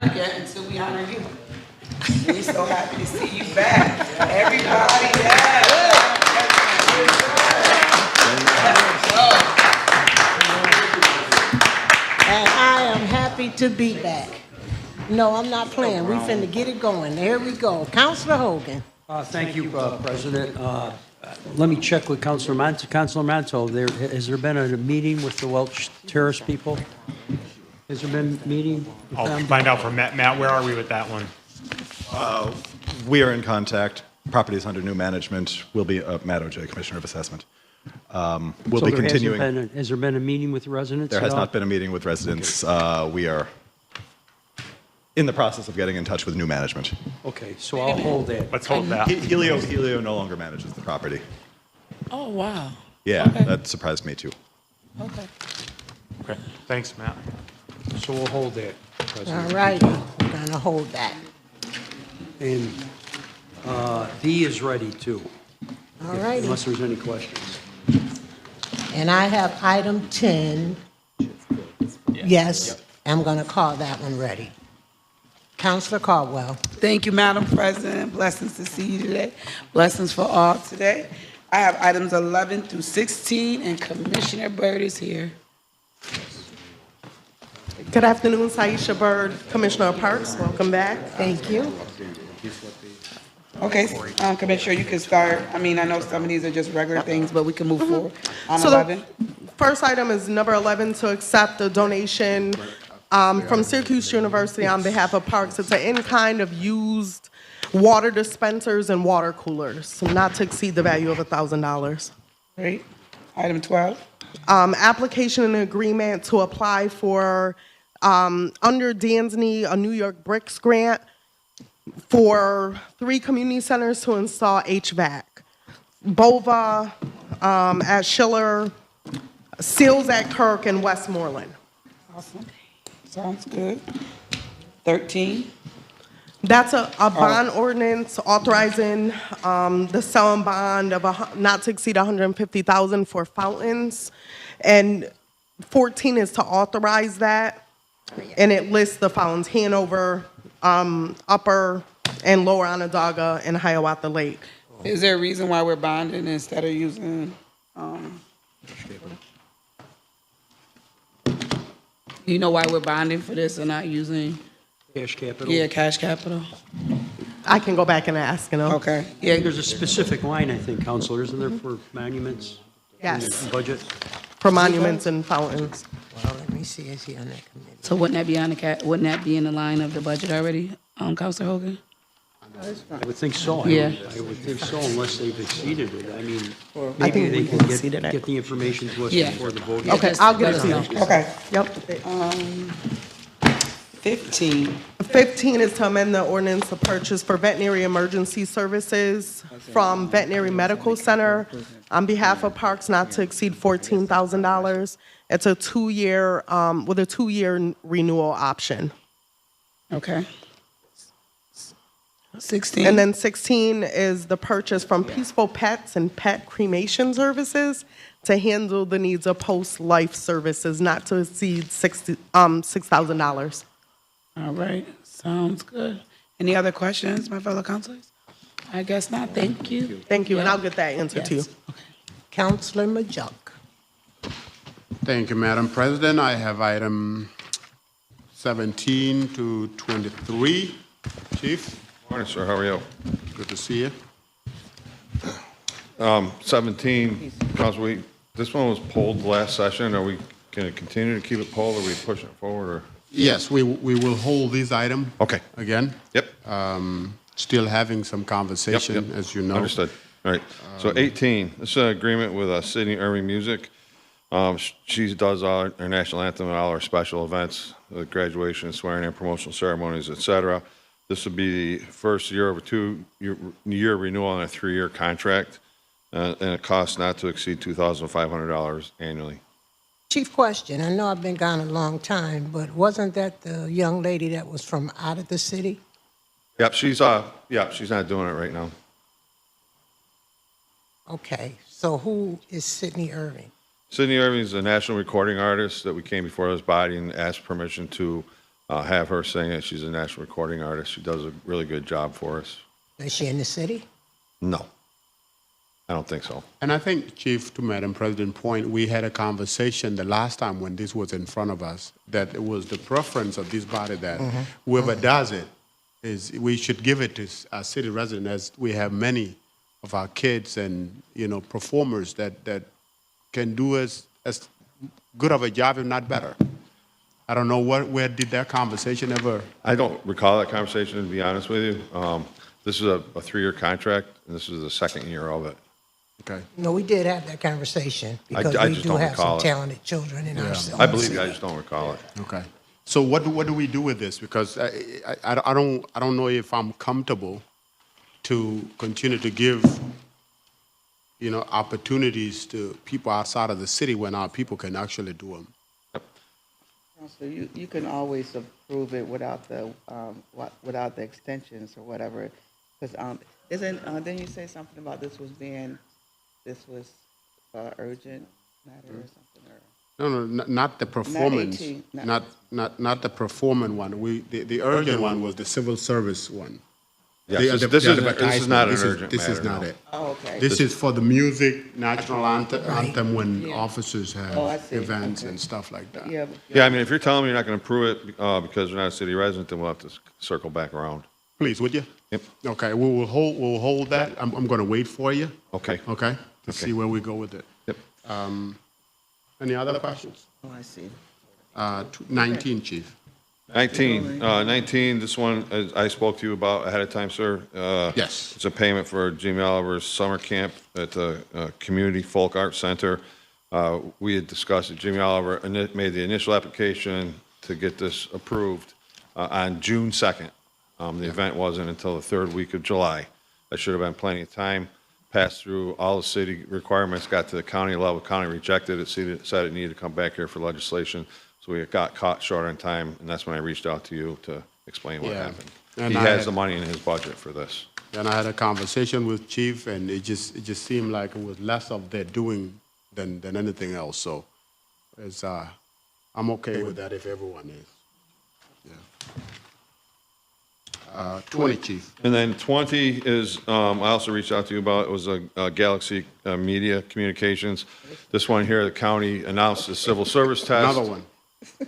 Again, until we honor you. We're so happy to see you back. Everybody, And I am happy to be back. No, I'm not playing. We finna get it going. There we go. Councilor Hogan. Thank you, President. Let me check with Councilor Manto. Councilor Manto, has there been a meeting with the Welch Terrace people? Has there been a meeting with I'll them? find out from Matt. Matt, where are we with that one? We are in contact. Property is under new management. We'll be Matt O.J., Commissioner of Assessment. We'll So be there hasn't continuing. has there been a meeting with the residents? There at has all? not been a meeting with residents. We are in the process of getting in touch with new management. Okay, so I'll hold that. Let's hold that. Helio no longer manages the property. Oh, wow. Yeah, Okay. that surprised me too. Okay. Okay, thanks, Matt. So we'll hold that, All President. righty. We're gonna hold that. And D is ready too, All righty. unless there's any questions. And I have item 10. Yes, I'm gonna call that one ready. Councilor Caldwell. Thank you, Madam President. Blessings to see you today. Blessings for all today. I have items 11 through 16, and Commissioner Byrd is here. Good afternoon, Saisha Byrd, Commissioner of Parks. Welcome back. Thank you. Okay, Commissioner, you can start. I mean, I know some of these are just regular things, but we can move forward on So 11. the first item is number 11, to accept a donation from Syracuse University on behalf of Parks. It's an in-kind of used water dispensers and water coolers, not to exceed the value of $1,000. Great. Item 12. Application and agreement to apply for, under Dansney, a New York Bricks grant for 3 community centers to install HVAC. Bova at Schiller, Seals at Kirk, and Westmoreland. Awesome. Sounds good. 13. That's a bond ordinance authorizing the selling bond of not to exceed $150,000 for fountains. And 14 is to authorize that. And it lists the fountains, Hanover, Upper and Lower Onondaga, and Hiawatha Lake. Is there a reason why we're bonding instead of using, you know why we're bonding for this and not using, Cash capital? yeah, cash capital? I can go back and ask, you know. Okay, yeah, There's a specific line, I think, Counselor, isn't there, for monuments? Yes, Budget? for monuments and fountains. Well, let me see, is he on that committee? so wouldn't that be on the wouldn't that be in the line of the budget already, Counselor Hogan? I would think so. Yeah. I would think so, unless they've exceeded it. I mean, I maybe think they we can exceeded it. get the information to us Yeah. before the vote. Okay, just I'll get let it us to know. you. Okay. Yep. 15, 15 is to amend the ordinance to purchase for veterinary emergency services from Veterinary Medical Center on behalf of Parks not to exceed $14,000. It's a 2-year, with a 2-year renewal option. okay. 16. And then 16 is the purchase from Peaceful Pets and Pet Cremation Services to handle the needs of post-life services not to exceed $6,000. All right, sounds good. Any other questions, my fellow councilors? I guess not, thank you. Thank you, and I'll get that answer to you. Yes. Okay. Councilor Majuk. Thank you, Madam President. I have item 17 to 23. Chief, Morning, sir. How are you? good to see you. 17, Council, this one was pulled last session. Are we going to continue to keep it pulled, or are we pushing it forward, or? Yes, we will hold this item. Okay. Again. Yep. Still having some Yep, conversation, yep. as you know. Understood. All right. So 18, this is an agreement with Sydney Irving Music. She does our national anthem and all our special events, graduation, swearing in, promotional ceremonies, et cetera. This would be the first year of a 2-year renewal on a 3-year contract, and it costs not to exceed $2,500 annually. Chief question, I know I've been gone a long time, but wasn't that the young lady that was from out of the city? Yep, she's not doing it right now. Okay, so who is Sydney Irving? Sydney Irving is a national recording artist that we came before this body and asked permission to have her sing it. She's a national recording artist. She does a really good job for us. Is she in the city? No, I don't think so. And I think, Chief, to Madam President's point, we had a conversation the last time when this was in front of us, that it was the preference of this body that whoever does it, is we should give it to our city residents, as we have many of our kids and, performers that can do as good of a job, if not better. I don't know where did that conversation ever? I don't recall that conversation, to be honest with you. This is a 3-year contract, and this is the second year of it. Okay. No, we did have that conversation because I we just do don't have some recall it. talented children in our city. I believe you, I just don't recall it. Okay. So what do we do with this? Because I don't know if I'm comfortable to continue to give, opportunities to people outside of the city when our people can actually do them. So you can always approve it without the extensions or whatever, because didn't you say something about this was urgent matter or something? Or? No, not the performance. Not the performing one. The urgent one was the civil service one. Yes, this is not an urgent This is matter, not no. it. Oh, okay. This is for the music, national anthem when officers I have see. events Okay. and stuff like that. Yeah. Yeah, I mean, if you're telling me you're not going to approve it because you're not a city resident, then we'll have to circle back around. Please, would you? Yep. Okay, we'll hold that. I'm going to wait for you. Okay. Okay, to see where we go with it. Yep. Any other questions? Oh, I see. 19, Chief. 19, this one, I spoke to you about ahead of time, sir. Yes. It's a payment for Jimmy Oliver's summer camp at the Community Folk Arts Center. We had discussed that Jimmy Oliver made the initial application to get this approved on June 2nd. The event wasn't until the 3rd week of July. That should have been plenty of time. Passed through all the city requirements, got to the county level, county rejected it, said it needed to come back here for legislation. So we got caught short on time, and that's when I reached out to you to explain what Yeah. happened. And He I has had- the money in his budget for this. And I had a conversation with Chief, and it just seemed like it was less of their doing than anything else. So I'm okay with that if everyone is. Yeah. 20, Chief. And then 20 is, I also reached out to you about, it was a Galaxy Media Communications. This one here, the county announced the civil service test. Another one.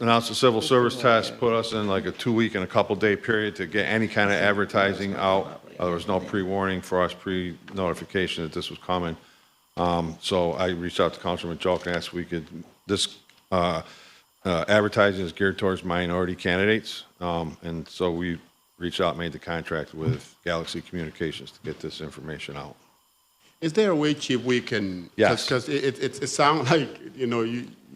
Announced the civil service test, put us in like a 2-week and a couple-day period to get any kind of advertising out. There was no pre-warning for us, pre-notification that this was coming. So I reached out to Councilman Joke and asked if we could, this advertising is geared towards minority candidates. And so we reached out, made the contract with Galaxy Communications to get this information out. Is there a way, Chief, we can? Yes. Because it sounds like,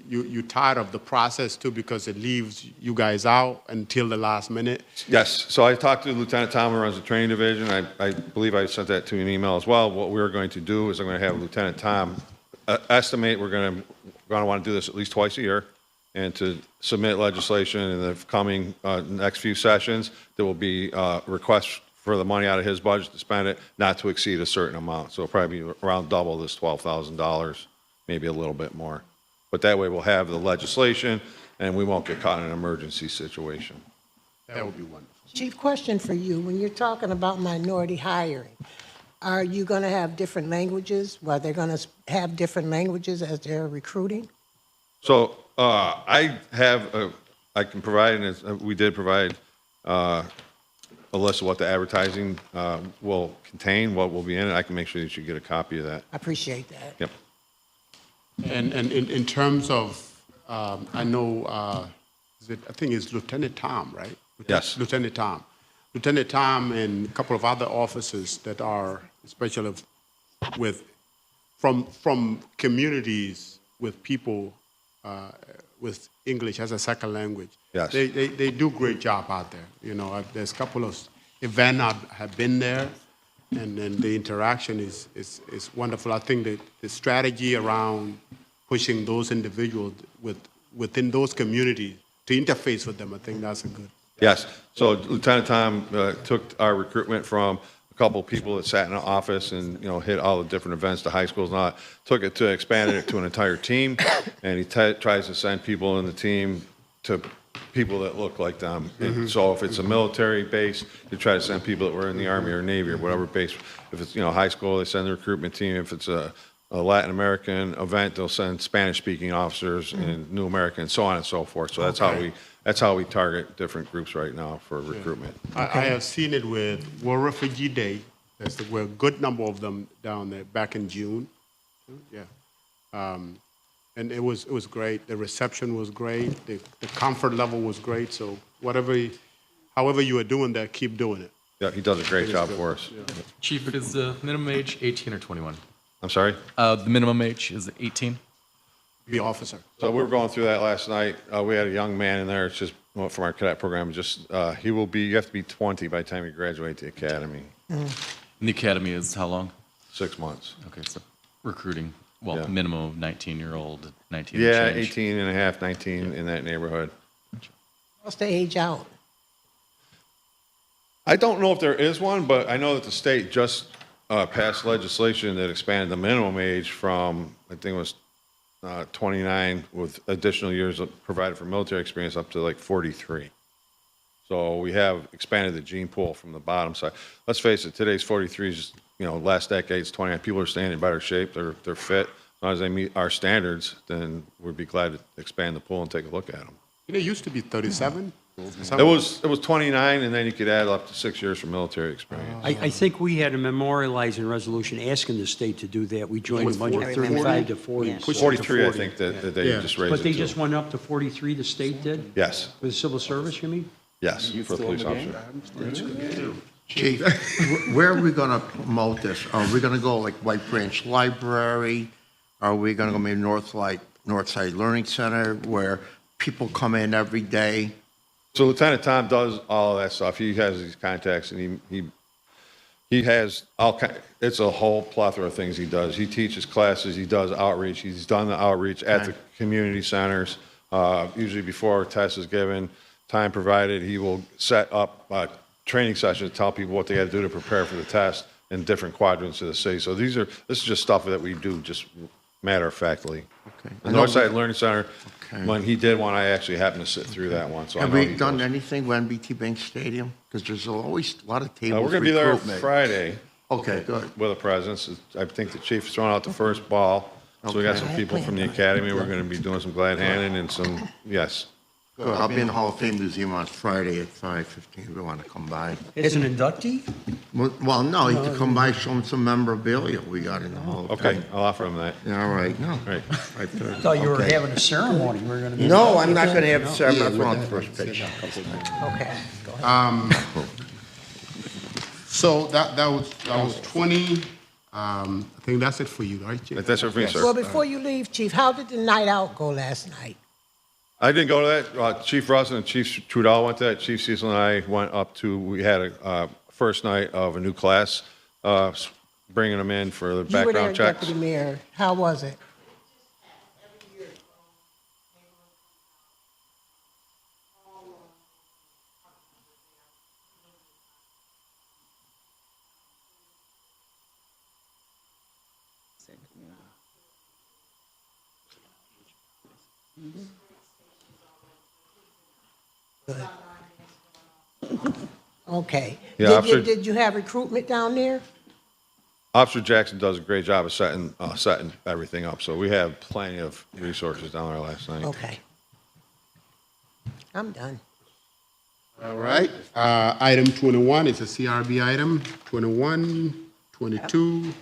you're tired of the process too, because it leaves you guys out until the last minute. Yes, so I talked to Lieutenant Tom, who runs the training division. I believe I sent that to you in an email as well. What we're going to do is I'm going to have Lieutenant Tom estimate, we're going to want to do this at least twice a year, and to submit legislation in the coming next few sessions. There will be requests for the money out of his budget to spend it, not to exceed a certain amount. So it'll probably be around double this $12,000, maybe a little bit more. But that way we'll have the legislation and we won't get caught in an emergency situation. That would be wonderful. Chief, question for you. When you're talking about minority hiring, are you going to have different languages? Well, they're going to have different languages as they're recruiting? So I can provide, and we did provide a list of what the advertising will contain, what will be in it. I can make sure that you get a copy of that. I appreciate that. Yep. And in terms of, I know, I think it's Lieutenant Tom, right? Yes. Lieutenant Tom. Lieutenant Tom and a couple of other officers that are, especially from communities with people with English as a second language. Yes. They do a great job out there. There's a couple of events have been there, and the interaction is wonderful. I think that the strategy around pushing those individuals within those communities to interface with them, I think that's a good. Yes. So Lieutenant Tom took our recruitment from a couple of people that sat in an office and, hit all the different events, the high schools and all that, took it expanded it to an entire team, and he tries to send people in the team to people that look like them. And so if it's a military base, they try to send people that were in the Army or Navy or whatever base. If it's, high school, they send the recruitment team. If it's a Latin American event, they'll send Spanish-speaking officers and New American, and so on and so forth. So that's how we target different groups right now for recruitment. I have seen it with World Refugee Day. There's a good number of them down there back in June. Yeah. And it was great. The reception was great. The comfort level was great. So however you are doing that, keep doing it. Yeah, he does a great job for us. Yeah. Chief, is the minimum age 18 or 21? I'm sorry? The minimum age is 18? Be officer. So we were going through that last night. We had a young man in there, it's just from our cadet program. You have to be 20 by the time you graduate the academy. And the academy is how long? 6 months. Okay, so recruiting, well, Yeah. minimum of 19-year-old, 19 Yeah, and change. 18 and a half, 19 in that neighborhood. What's the age out? I don't know if there is one, but I know that the state just passed legislation that expanded the minimum age from, I think it was 29 with additional years provided for military experience up to like 43. So we have expanded the gene pool from the bottom side. Let's face it, today's 43s, last decade's 29. People are staying in better shape. They're fit. As long as they meet our standards, then we'd be glad to expand the pool and take a look at them. It used to be 37. It was 29, and then you could add up to 6 years for military experience. I think we had a memorializing resolution asking the state to do that. We joined a bunch of 40. 35 to 40. Yeah. so 43, I 40. think, that they Yeah. just raised But it they to. just went up to 43, the state did? Yes, For the civil service, you mean? yes, for a police officer. Chief, where are we going to promote this? Are we going to go like White Branch Library? Are we going to go maybe Northside Learning Center where people come in every day? So Lieutenant Tom does all of that stuff. He has these contacts, and he has it's a whole plethora of things he does. He teaches classes, he does outreach. He's done the outreach at the community centers. Usually before a test is given, time provided, he will set up training sessions to tell people what they got to do to prepare for the test in different quadrants of the city. So this is just stuff that we do just matter-of-factly. Okay. The Northside Learning Center, when he did one, I actually happened to sit through that one. So Have I know we he done goes. anything with NBT Bank Stadium? Because there's always a lot of tables. We're going to be there recruitment. Friday Okay, good. with a presence. I think the chief is throwing out the first ball. So we got Okay. some people from the academy. We're going to be doing some glad handing and some, yes. Good. I'll be in the Hall of Fame Museum on Friday at 5:15 if you want to come by. As an inductee? Well, no, you can come by, show them some memorabilia we got in the Hall of Okay, Fame. I'll offer him that. Yeah, all right, no. Right. I Thought you were having a ceremony. We were going to be. No, I'm not going to have a ceremony. I'm on the first page. Okay. So that was 20. I think that's it for you, right, Chief? That's it for me, Well, sir. before you leave, Chief, how did the night out go last night? I didn't go to that. Chief Russell and Chief Trudell went to that. Chief Cecil and I went up to, we had a first night of a new class, bringing them in for the You were there, background checks. Deputy Mayor. How was it? Okay. Yeah, Did you, Officer- did you have recruitment down there? Officer Jackson does a great job of setting everything up, so we have plenty of resources down there last night. Okay. I'm done. All right. Item 21 is a CRB item. 21, 22.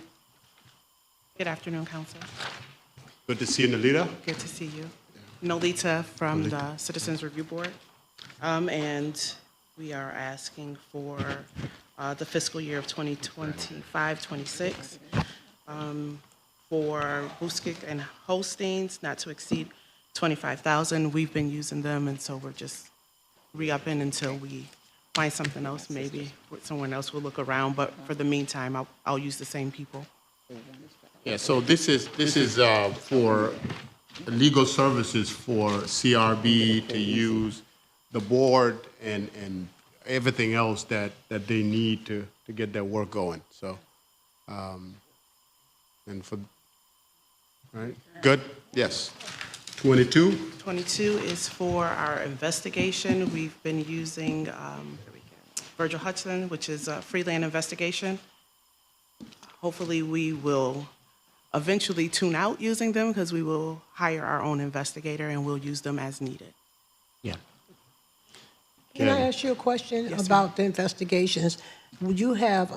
Good afternoon, Council. Good to see you, Nolita. Good to see you. Nolita from the Citizens Review Board. And we are asking for the fiscal year of 2025-26 for Buskik and Holsteins, not to exceed 25,000. We've been using them, and so we're just re-upping until we find something else. Maybe someone else will look around, but for the meantime, I'll use the same people. Yeah, so this is for legal services for CRB to use the board and everything else that they need to get their work going. So, and for, right? Good? Yes. 22? 22 is for our investigation. We've been using Virgil Hudson, which is a freelance investigation. Hopefully, we will eventually tune out using them because we will hire our own investigator and we'll use them as needed. Yeah. Can I ask you a question about the investigations? Would you have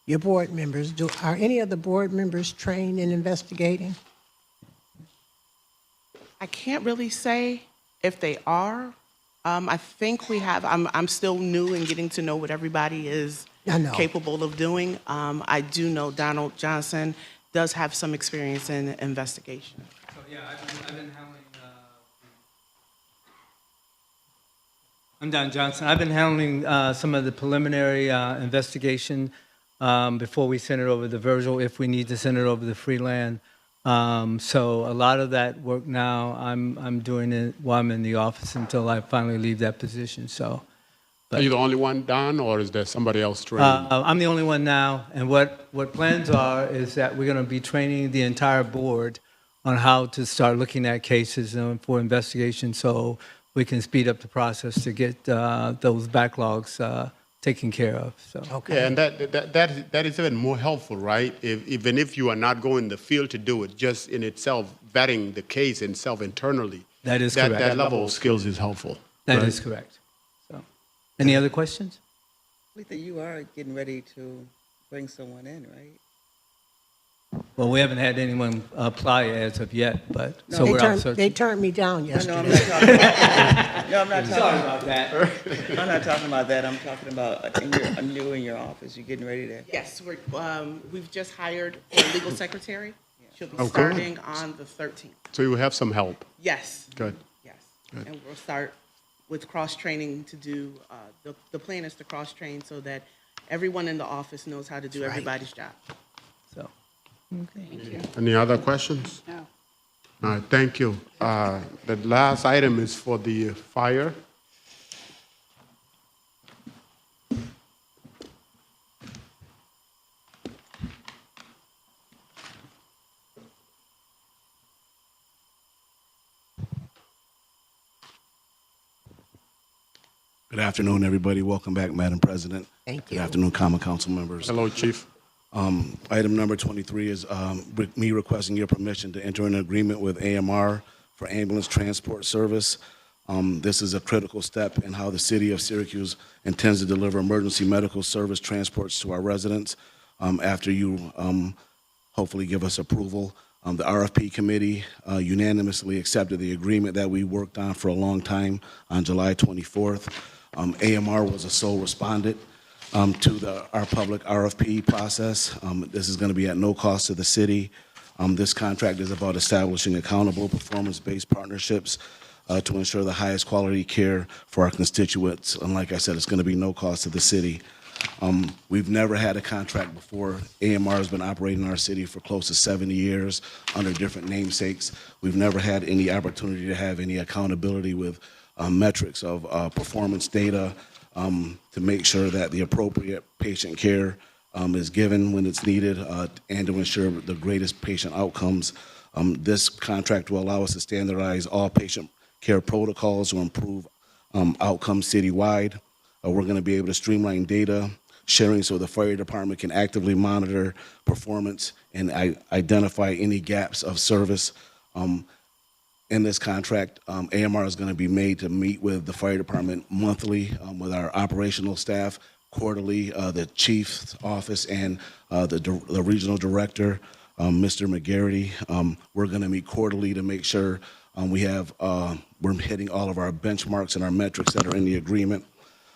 your board members, are any of the board members trained in investigating? I can't really say if they are. I think we have, I'm still new and getting to know what everybody is capable of doing. I do know Donald Johnson does have some experience in investigation. So, yeah, I've been handling, I'm Don Johnson. I've been handling some of the preliminary investigation before we send it over to Virgil, if we need to send it over to Freeland. So a lot of that work now, I'm doing it while I'm in the office until I finally leave that position. So, Are you the only one, Don, or is there somebody else training? I'm the only one now, and what plans are is that we're going to be training the entire board on how to start looking at cases for investigation, so we can speed up the process to get those backlogs taken care of. So. Okay. Yeah, and that is even more helpful, right? Even if you are not going in the field to do it, just in itself, vetting the case itself internally. That is correct. That level of skills is helpful. That is correct. So, any other questions? Letha, you are getting ready to bring someone in, right? Well, we haven't had anyone apply as of yet, but so we're out searching. They turned me down yesterday. No, I'm not talking about. No, I'm not talking Sorry about that. I'm not talking about that. I'm talking about new in your office. You're getting ready to. Yes, we've just hired a legal secretary. She'll be cool. starting on the 13th. So you will have some help. Yes. Good. Yes. Good. And we'll start with cross-training to do, the plan is to cross-train so that everyone in the office knows how to do everybody's job. So. Thank you. Any other questions? No. All right, thank you. The last item is for the fire. Good afternoon, everybody. Welcome back, Madam President. Thank you. Good afternoon, Common Council members. Hello, Chief. Item number 23 is me requesting your permission to enter an agreement with AMR for ambulance transport service. This is a critical step in how the city of Syracuse intends to deliver emergency medical service transports to our residents. After you hopefully give us approval, the RFP committee unanimously accepted the agreement that we worked on for a long time on July 24th. AMR was a sole respondent to our public RFP process. This is going to be at no cost to the city. This contract is about establishing accountable, performance-based partnerships to ensure the highest quality care for our constituents. And like I said, it's going to be no cost to the city. We've never had a contract before. AMR has been operating in our city for close to 70 years under different namesakes. We've never had any opportunity to have any accountability with metrics of performance data, to make sure that the appropriate patient care is given when it's needed, and to ensure the greatest patient outcomes. This contract will allow us to standardize all patient care protocols to improve outcomes citywide. We're going to be able to streamline data sharing so the fire department can actively monitor performance and identify any gaps of service. In this contract, AMR is going to be made to meet with the fire department monthly with our operational staff, quarterly, the chief's office, and the regional director, Mr. McGarity. We're going to meet quarterly to make sure we're hitting all of our benchmarks and our metrics that are in the agreement.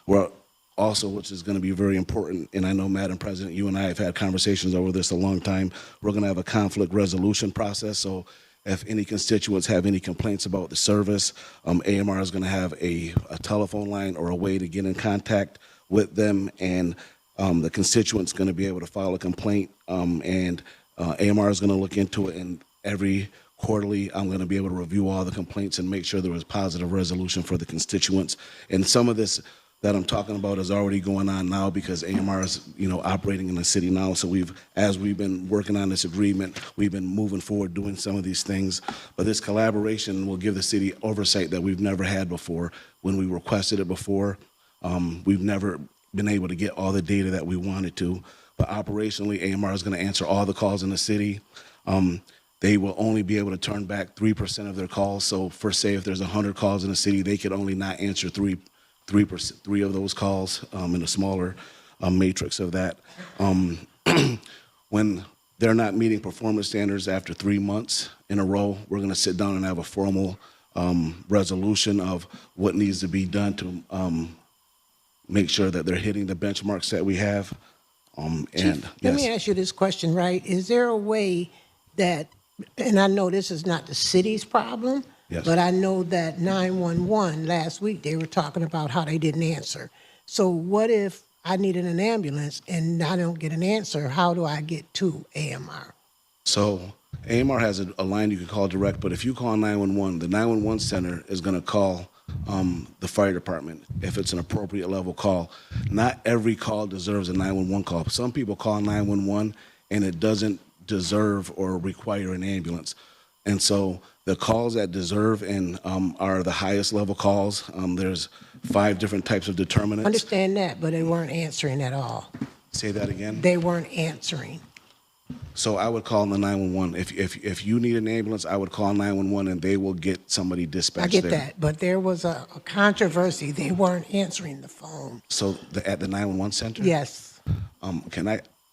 We're also, which is going to be very important, and I know, Madam President, you and I have had conversations over this a long time, we're going to have a conflict resolution process. So if any constituents have any complaints about the service, AMR is going to have a telephone line or a way to get in contact with them, and the constituent's going to be able to file a complaint, and AMR is going to look into it, and every quarterly I'm going to be able to review all the complaints and make sure there was positive resolution for the constituents. And some of this that I'm talking about is already going on now because AMR is, operating in the city now. So as we've been working on this agreement, we've been moving forward doing some of these things. But this collaboration will give the city oversight that we've never had before. When we requested it before, we've never been able to get all the data that we wanted to. But operationally, AMR is going to answer all the calls in the city. They will only be able to turn back 3% of their calls. So for say if there's 100 calls in the city, they could only not answer three of those calls in a smaller matrix of that. When they're not meeting performance standards after 3 months in a row, we're going to sit down and have a formal resolution of what needs to be done to make sure that they're hitting the benchmarks that we have. Let me ask you this question, right? Is there a way that, and I know this is not the city's problem, Yes. but I know that 911 last week, they were talking about how they didn't answer. So what if I needed an ambulance and I don't get an answer? How do I get to AMR? So AMR has a line you can call direct, but if you call 911, the 911 center is going to call the fire department if it's an appropriate level call. Not every call deserves a 911 call. Some people call 911 and it doesn't deserve or require an ambulance. And so the calls that deserve and are the highest level calls, there's 5 different types of determinants. Understand that, but they weren't answering at all. Say that again? They weren't answering. So I would call the 911. If you need an ambulance, I would call 911 and they will get somebody dispatched I get there. that, but there was a controversy. They weren't answering the phone. So at the 911 center? Yes.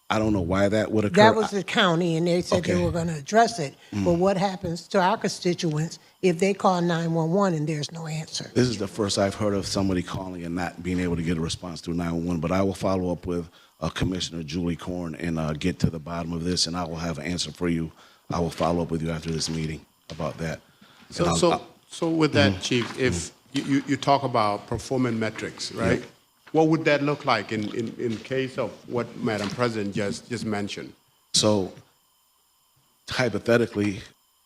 I don't know why that would occur. That was the county, and they said they Okay. were going to address it. But what happens to our constituents if they call 911 and there's no answer? This is the first I've heard of somebody calling and not being able to get a response through 911, but I will follow up with Commissioner Julie Korn and get to the bottom of this, and I will have an answer for you. I will follow up with you after this meeting about that. So with that, Chief, if you talk about performance metrics, right? Yep. What would that look like in case of what Madam President just mentioned? So hypothetically,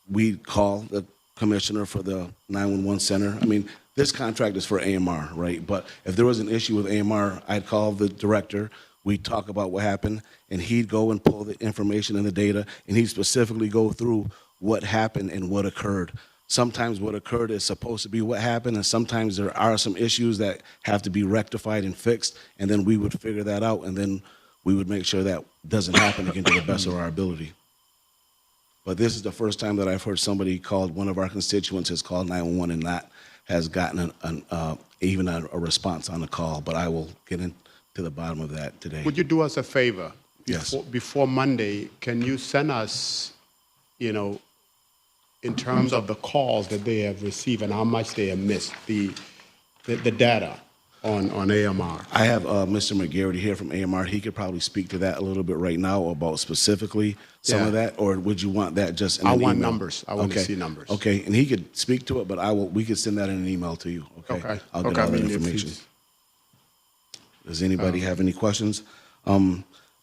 we call the commissioner for the 911 center. I mean, this contract is for AMR, right? But if there was an issue with AMR, I'd call the director. We'd talk about what happened, and he'd go and pull the information and the data, and he'd specifically go through what happened and what occurred. Sometimes what occurred is supposed to be what happened, and sometimes there are some issues that have to be rectified and fixed, and then we would figure that out, and then we would make sure that doesn't happen again to the best of our ability. But this is the first time that I've heard somebody called, one of our constituents has called 911 and not has gotten even a response on the call, but I will get into the bottom of that today. Would you do us a favor? Yes. Before Monday, can you send us, in terms of the calls that they have received and how much they have missed, the data on AMR? I have Mr. McGarity here from AMR. He could probably speak to that a little bit right now about specifically some of that, or would you want that just in an email? I want numbers. I want to see numbers. Okay, and he could speak to it, but we could send that in an email to you, okay? Okay. I'll get all that information. Does anybody have any questions?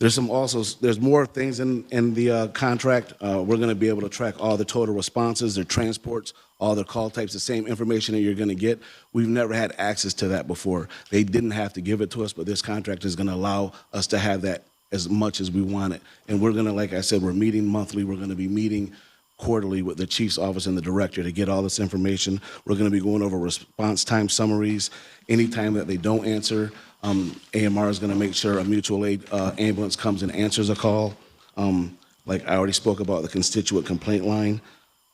There's more things in the contract. We're going to be able to track all the total responses, their transports, all their call types, the same information that you're going to get. We've never had access to that before. They didn't have to give it to us, but this contract is going to allow us to have that as much as we want it. And we're going to, like I said, we're meeting monthly. We're going to be meeting quarterly with the chief's office and the director to get all this information. We're going to be going over response time summaries. Anytime that they don't answer, AMR is going to make sure a mutual aid ambulance comes and answers a call. Like I already spoke about the constituent complaint line.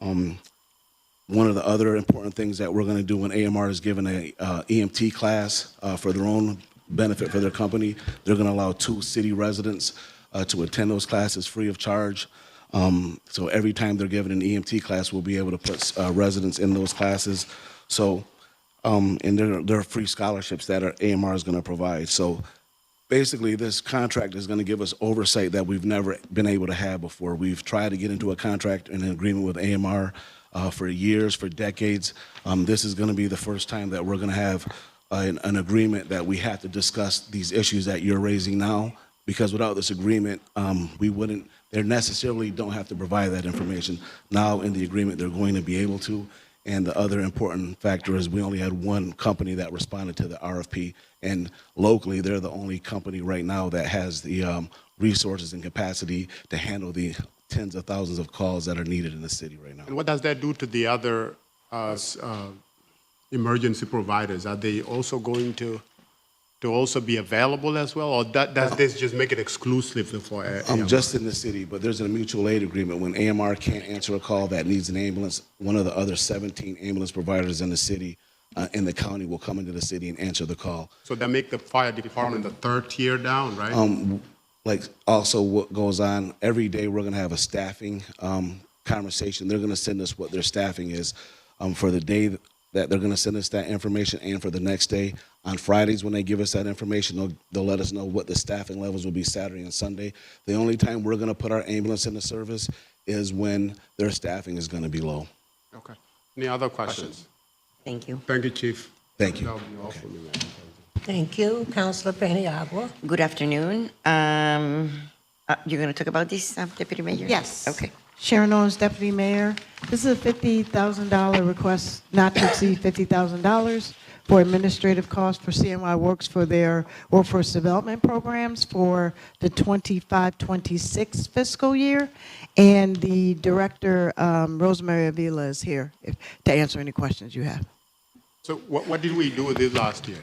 One of the other important things that we're going to do when AMR is given a EMT class for their own benefit for their company, they're going to allow 2 city residents to attend those classes free of charge. So every time they're given an EMT class, we'll be able to put residents in those classes. So, and there are free scholarships that AMR is going to provide. So basically, this contract is going to give us oversight that we've never been able to have before. We've tried to get into a contract and an agreement with AMR for years, for decades. This is going to be the first time that we're going to have an agreement that we have to discuss these issues that you're raising now, because without this agreement, they necessarily don't have to provide that information. Now in the agreement, they're going to be able to, And the other important factor is we only had one company that responded to the RFP. And locally, they're the only company right now that has the resources and capacity to handle the tens of thousands of calls that are needed in the city right now. And what does that do to the other emergency providers? Are they also going to also be available as well, or does this just make it exclusively for AMR? Just in the city, but there's a mutual aid agreement. When AMR can't answer a call that needs an ambulance, one of the other 17 ambulance providers in the city, in the county, will come into the city and answer the call. So that make the fire department the third tier down, right? Like also what goes on, every day we're gonna have a staffing conversation. They're gonna send us what their staffing is for the day that they're gonna send us that information and for the next day. On Fridays, when they give us that information, they'll let us know what the staffing levels will be Saturday and Sunday. The only time we're gonna put our ambulance into service is when their staffing is gonna be low. Okay. Any other questions? Thank you. Thank you, Chief. Thank you. That'll be all for me, Madam President. Thank you. Councilor Paniagua. Good afternoon. You're going to talk about this, Deputy Mayor? Yes. Okay. Sharon Owens, Deputy Mayor. This is a $50,000 request, not to exceed $50,000 for administrative costs for CNY Works for their workforce development programs for the 25-26 fiscal year. And the Director, Rosemary Avila, is here to answer any questions you have. So what did we do with this last year?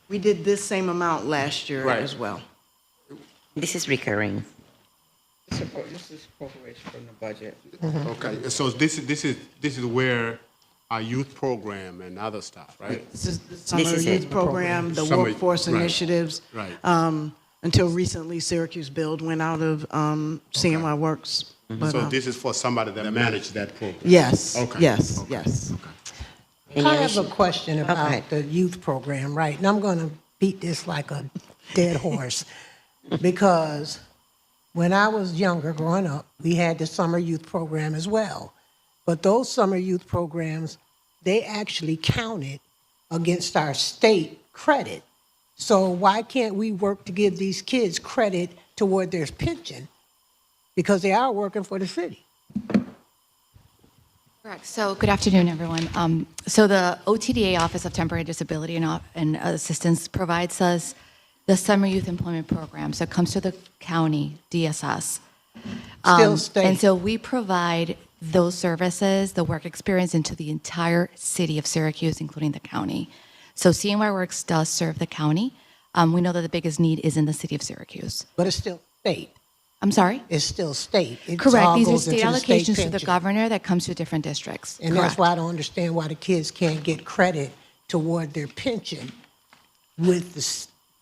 We did this same amount last year Right. as well. This is recurring. This is appropriation from the budget. Okay, so this is where our youth program and other stuff, right? This is the summer youth program, the Summer- workforce right. initiatives. Right. Until recently, Syracuse Build went out of CNY Works. But, So this is for somebody that managed that program? yes, Okay. yes, Okay. yes. I have a question about the youth program, right? And I'm going to beat this like a dead horse because when I was younger, growing up, we had the summer youth program as well. But those summer youth programs, they actually counted against our state credit. So why can't we work to give these kids credit toward their pension? Because they are working for the city. Correct. So good afternoon, everyone. So the OTDA, Office of Temporary Disability and Assistance, provides us the Summer Youth Employment Program. So it comes to the county, DSS. Still state. And so we provide those services, the work experience, into the entire city of Syracuse, including the county. So CNY Works does serve the county. We know that the biggest need is in the city of Syracuse. But it's still state. I'm sorry? It's still state. It Correct. all These are goes state into the state allocations to the pension. governor that comes to different districts. And Correct. that's why I don't understand why the kids can't get credit toward their pension with the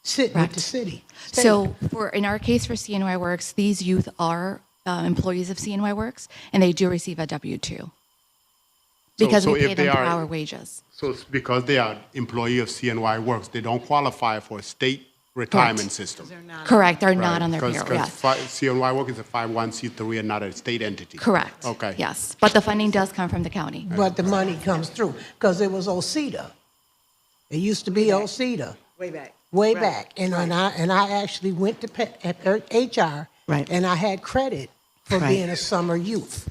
city. So in our case for CNY Works, these youth are employees of CNY Works, and they do receive a W-2 because we pay them per hour wages. So it's because they are employee of CNY Works, they don't qualify for a state retirement system. Correct. They're Right, not on their because- payroll, because yes. CNY Work is a 501c3 and not a state entity. Correct. Okay. Yes. But the funding does come from the county. But the money comes through, because it was OCEDA. It used to be OCEDA. Way back. Way Right. back. And I actually went to HR. Right. And I had credit for Right. being a summer youth.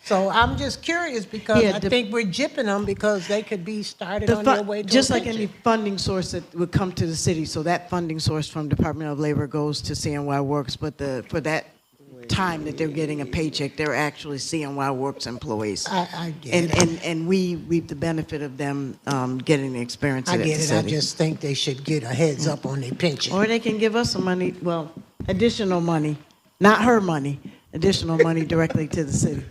So I'm just curious because Yeah, I think we're jipping them because they could be started The on fu- their way to just a like pension. any funding source that would come to the city, so that funding source from Department of Labor goes to CNY Works, but for that time that they're getting a paycheck, they're actually CNY Works employees. I get and, it. And we reap the benefit of them getting the experience I at get the it. I city. just think they should get a heads up on their pension. Or they can give us some money, well, additional money, not her money, additional money directly to the city.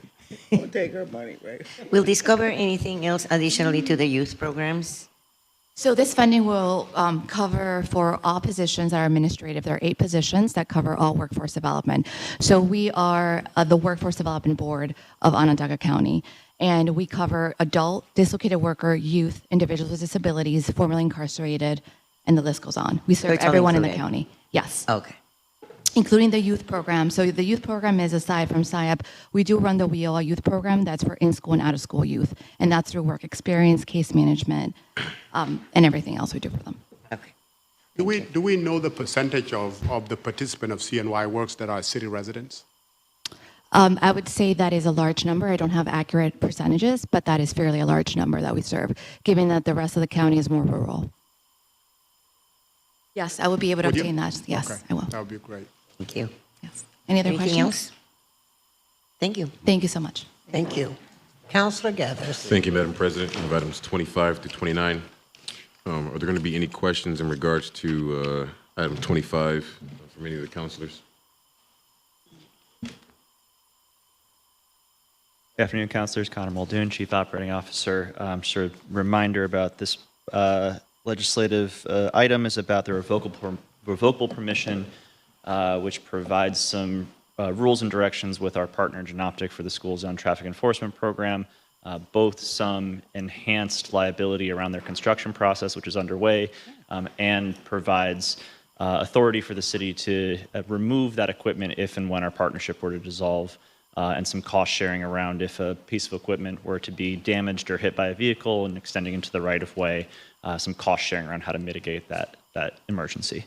We'll take her money, right? Will this cover anything else additionally to the youth programs? So this funding will cover for all positions that are administrative. There are 8 positions that cover all workforce development. So we are the Workforce Development Board of Onondaga County, and we cover adult, dislocated worker, youth, individuals with disabilities, formerly incarcerated, and the list goes on. We serve it's all everyone in the included? county. Yes. Okay. Including the youth program. So the youth program is aside from SIAP. We do run the WIOA youth program that's for in-school and out-of-school youth, and that's through work experience, case management, and everything else we do for them. Do we know the percentage of the participant of CNY Works that are city residents? I would say that is a large number. I don't have accurate percentages, but that is fairly a large number that we serve, given that the rest of the county is more rural. Yes, I will be able to Would you? obtain that. Yes, Okay, I will. that would be great. Thank you. Yes. Any other Anything questions? else? Thank you. Thank you so much. Thank you. Counselor Gathers. Thank you, Madam President. Of items 25 to 29, are there going to be any questions in regards to item 25 from any of the councilors? Good afternoon, councilors. Connor Muldoon, Chief Operating Officer. Just a reminder about this legislative item is about the revocable permission, which provides some rules and directions with our partner Genoptic for the school zone traffic enforcement program, both some enhanced liability around their construction process, which is underway, and provides authority for the city to remove that equipment if and when our partnership were to dissolve, and some cost sharing around if a piece of equipment were to be damaged or hit by a vehicle and extending into the right of way, some cost sharing around how to mitigate that emergency.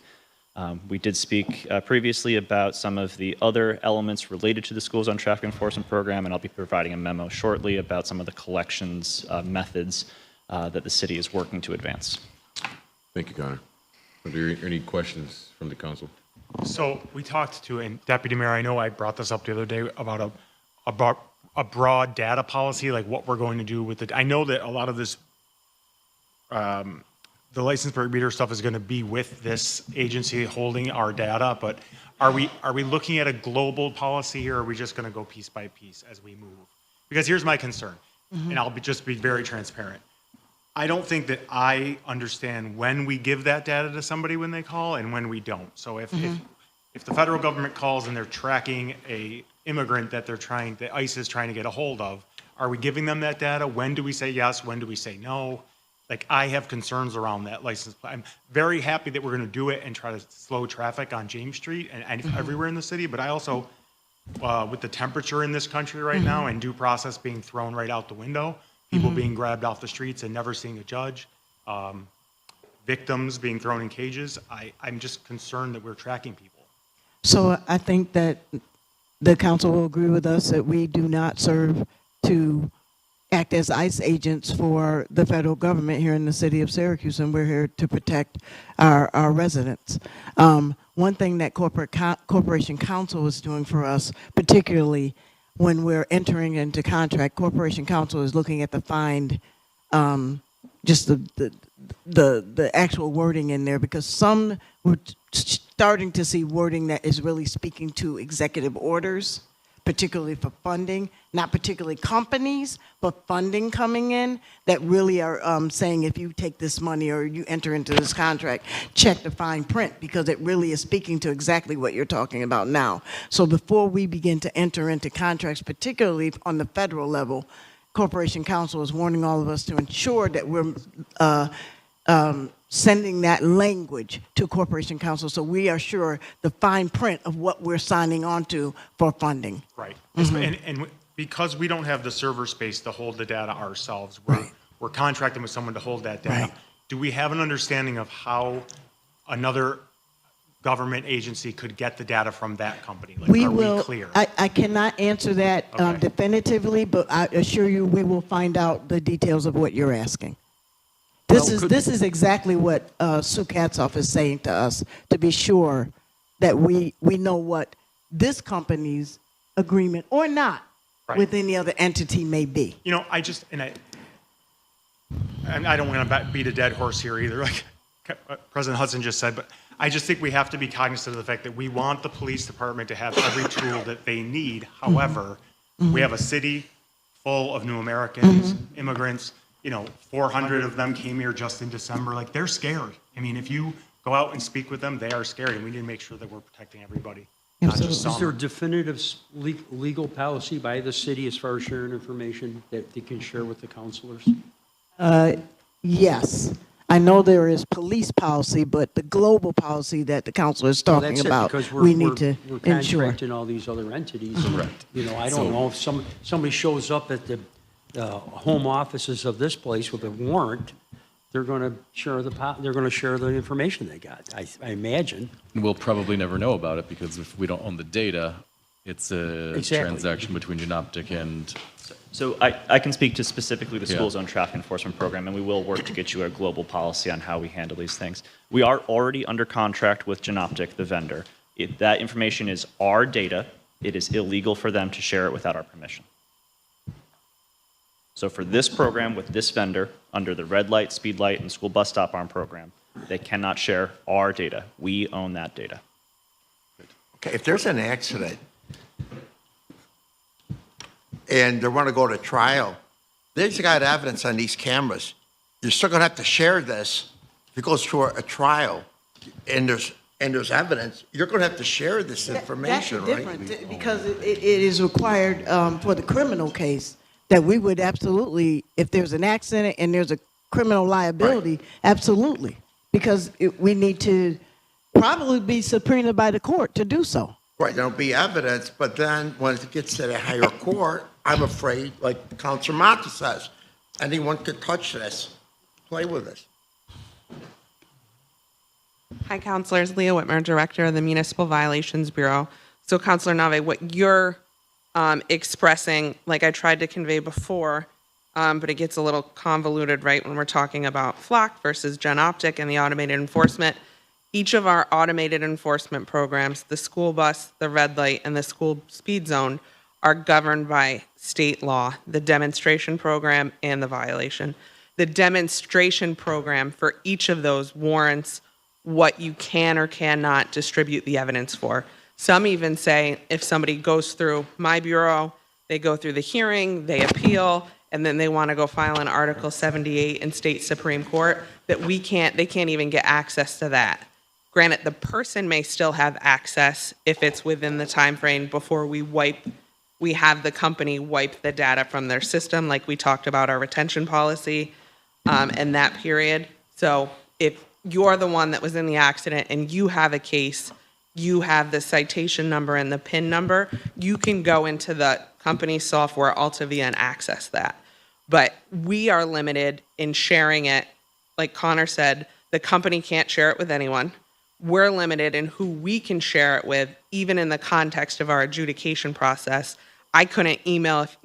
We did speak previously about some of the other elements related to the School Zone Traffic Enforcement Program, and I'll be providing a memo shortly about some of the collections methods that the city is working to advance. Thank you, Connor. Are there any questions from the council? So we talked to, and Deputy Mayor, I know I brought this up the other day about a broad data policy, like what we're going to do with it. I know that a lot of this, the license plate reader stuff is going to be with this agency holding our data, but are we looking at a global policy here, or are we just going to go piece by piece as we move? Because here's my concern, and I'll just be very transparent. I don't think that I understand when we give that data to somebody when they call and when we don't. So if the federal government calls and they're tracking a immigrant that ICE is trying to get a hold of, are we giving them that data? When do we say yes? When do we say no? Like, I have concerns around that license plate. I'm very happy that we're going to do it and try to slow traffic on James Street and everywhere in the city. But I also, with the temperature in this country right now and due process being thrown right out the window, people being grabbed off the streets and never seeing a judge, victims being thrown in cages, I'm just concerned that we're tracking people. So I think that the council will agree with us that we do not serve to act as ICE agents for the federal government here in the city of Syracuse, and we're here to protect our residents. One thing that Corporation Counsel is doing for us, particularly when we're entering into contract, Corporation Counsel is looking at the find, just the actual wording in there, because some we're starting to see wording that is really speaking to executive orders, particularly for funding, not particularly companies, but funding coming in that really are saying if you take this money or you enter into this contract, check the fine print, because it really is speaking to exactly what you're talking about now. So before we begin to enter into contracts, particularly on the federal level, Corporation Counsel is warning all of us to ensure that we're sending that language to Corporation Counsel so we are sure the fine print of what we're signing on to for funding. Right. And because we don't have the server space to hold the data ourselves, we're contracting with someone to hold that data. Right. Do we have an understanding of how another government agency could get the data from that company? Like, We are will. we clear? I cannot answer that definitively, but I assure you we will find out the details of what you're asking. This is exactly what Sue Katzoff is saying to us, to be sure that we know what this company's agreement or not with any other entity may be. You know, I don't want to beat a dead horse here either, like President Hudson just said, but I just think we have to be cognizant of the fact that we want the police department to have every tool that they need. However, we have a city full of new Americans, immigrants. 400 of them came here just in December. Like, they're scared. I mean, if you go out and speak with them, they are scared, and we need to make sure that we're protecting everybody. Not just some. Is there a definitive legal policy by the city as far as sharing information that they can share with the councilors? Yes. I know there is police policy, but the global policy that the council is talking That's it, about, because we need to we're ensure. contracting all these other entities. Correct. I don't know if somebody shows up at the home offices of this place with a warrant, they're going to share the information they got. I imagine. And we'll probably never know about it because if we don't own the data, It's a Exactly. transaction between Genoptic and, So I can speak to specifically the Yeah. school zone traffic enforcement program, and we will work to get you a global policy on how we handle these things. We are already under contract with Genoptic, the vendor. That information is our data. It is illegal for them to share it without our permission. So for this program with this vendor, under the red light, speed light, and school bus stop arm program, they cannot share our data. We own that data. Okay, if there's an accident and they want to go to trial, they've got evidence on these cameras. You're still going to have to share this. If it goes to a trial and there's evidence, you're going to have to share this information, That's right? different, because it is required for the criminal case that we would absolutely, if there's an accident and there's a criminal liability, absolutely, because we need to probably be subpoenaed by the court to do so. Right, there'll be evidence, but then when it gets to the higher court, I'm afraid, like Councilor Mata says, anyone could touch this, play with this. Hi, Councilors. Leah Whitmer, Director of the Municipal Violations Bureau. So, Councilor Nave, what you're expressing, like I tried to convey before, but it gets a little convoluted, right, when we're talking about Flock versus Genoptic and the automated enforcement. Each of our automated enforcement programs, the school bus, the red light, and the school speed zone, are governed by state law, the demonstration program and the violation. The demonstration program for each of those warrants what you can or cannot distribute the evidence for. Some even say if somebody goes through my bureau, they go through the hearing, they appeal, and then they want to go file an Article 78 in state Supreme Court, that they can't even get access to that. Granted, the person may still have access if it's within the time frame before we have the company wipe the data from their system, like we talked about our retention policy and that period. So if you're the one that was in the accident and you have a case, you have the citation number and the PIN number, you can go into the company software Altavia and access that. But we are limited in sharing it. Like Connor said, the company can't share it with anyone. We're limited in who we can share it with, even in the context of our adjudication process. I couldn't email, if,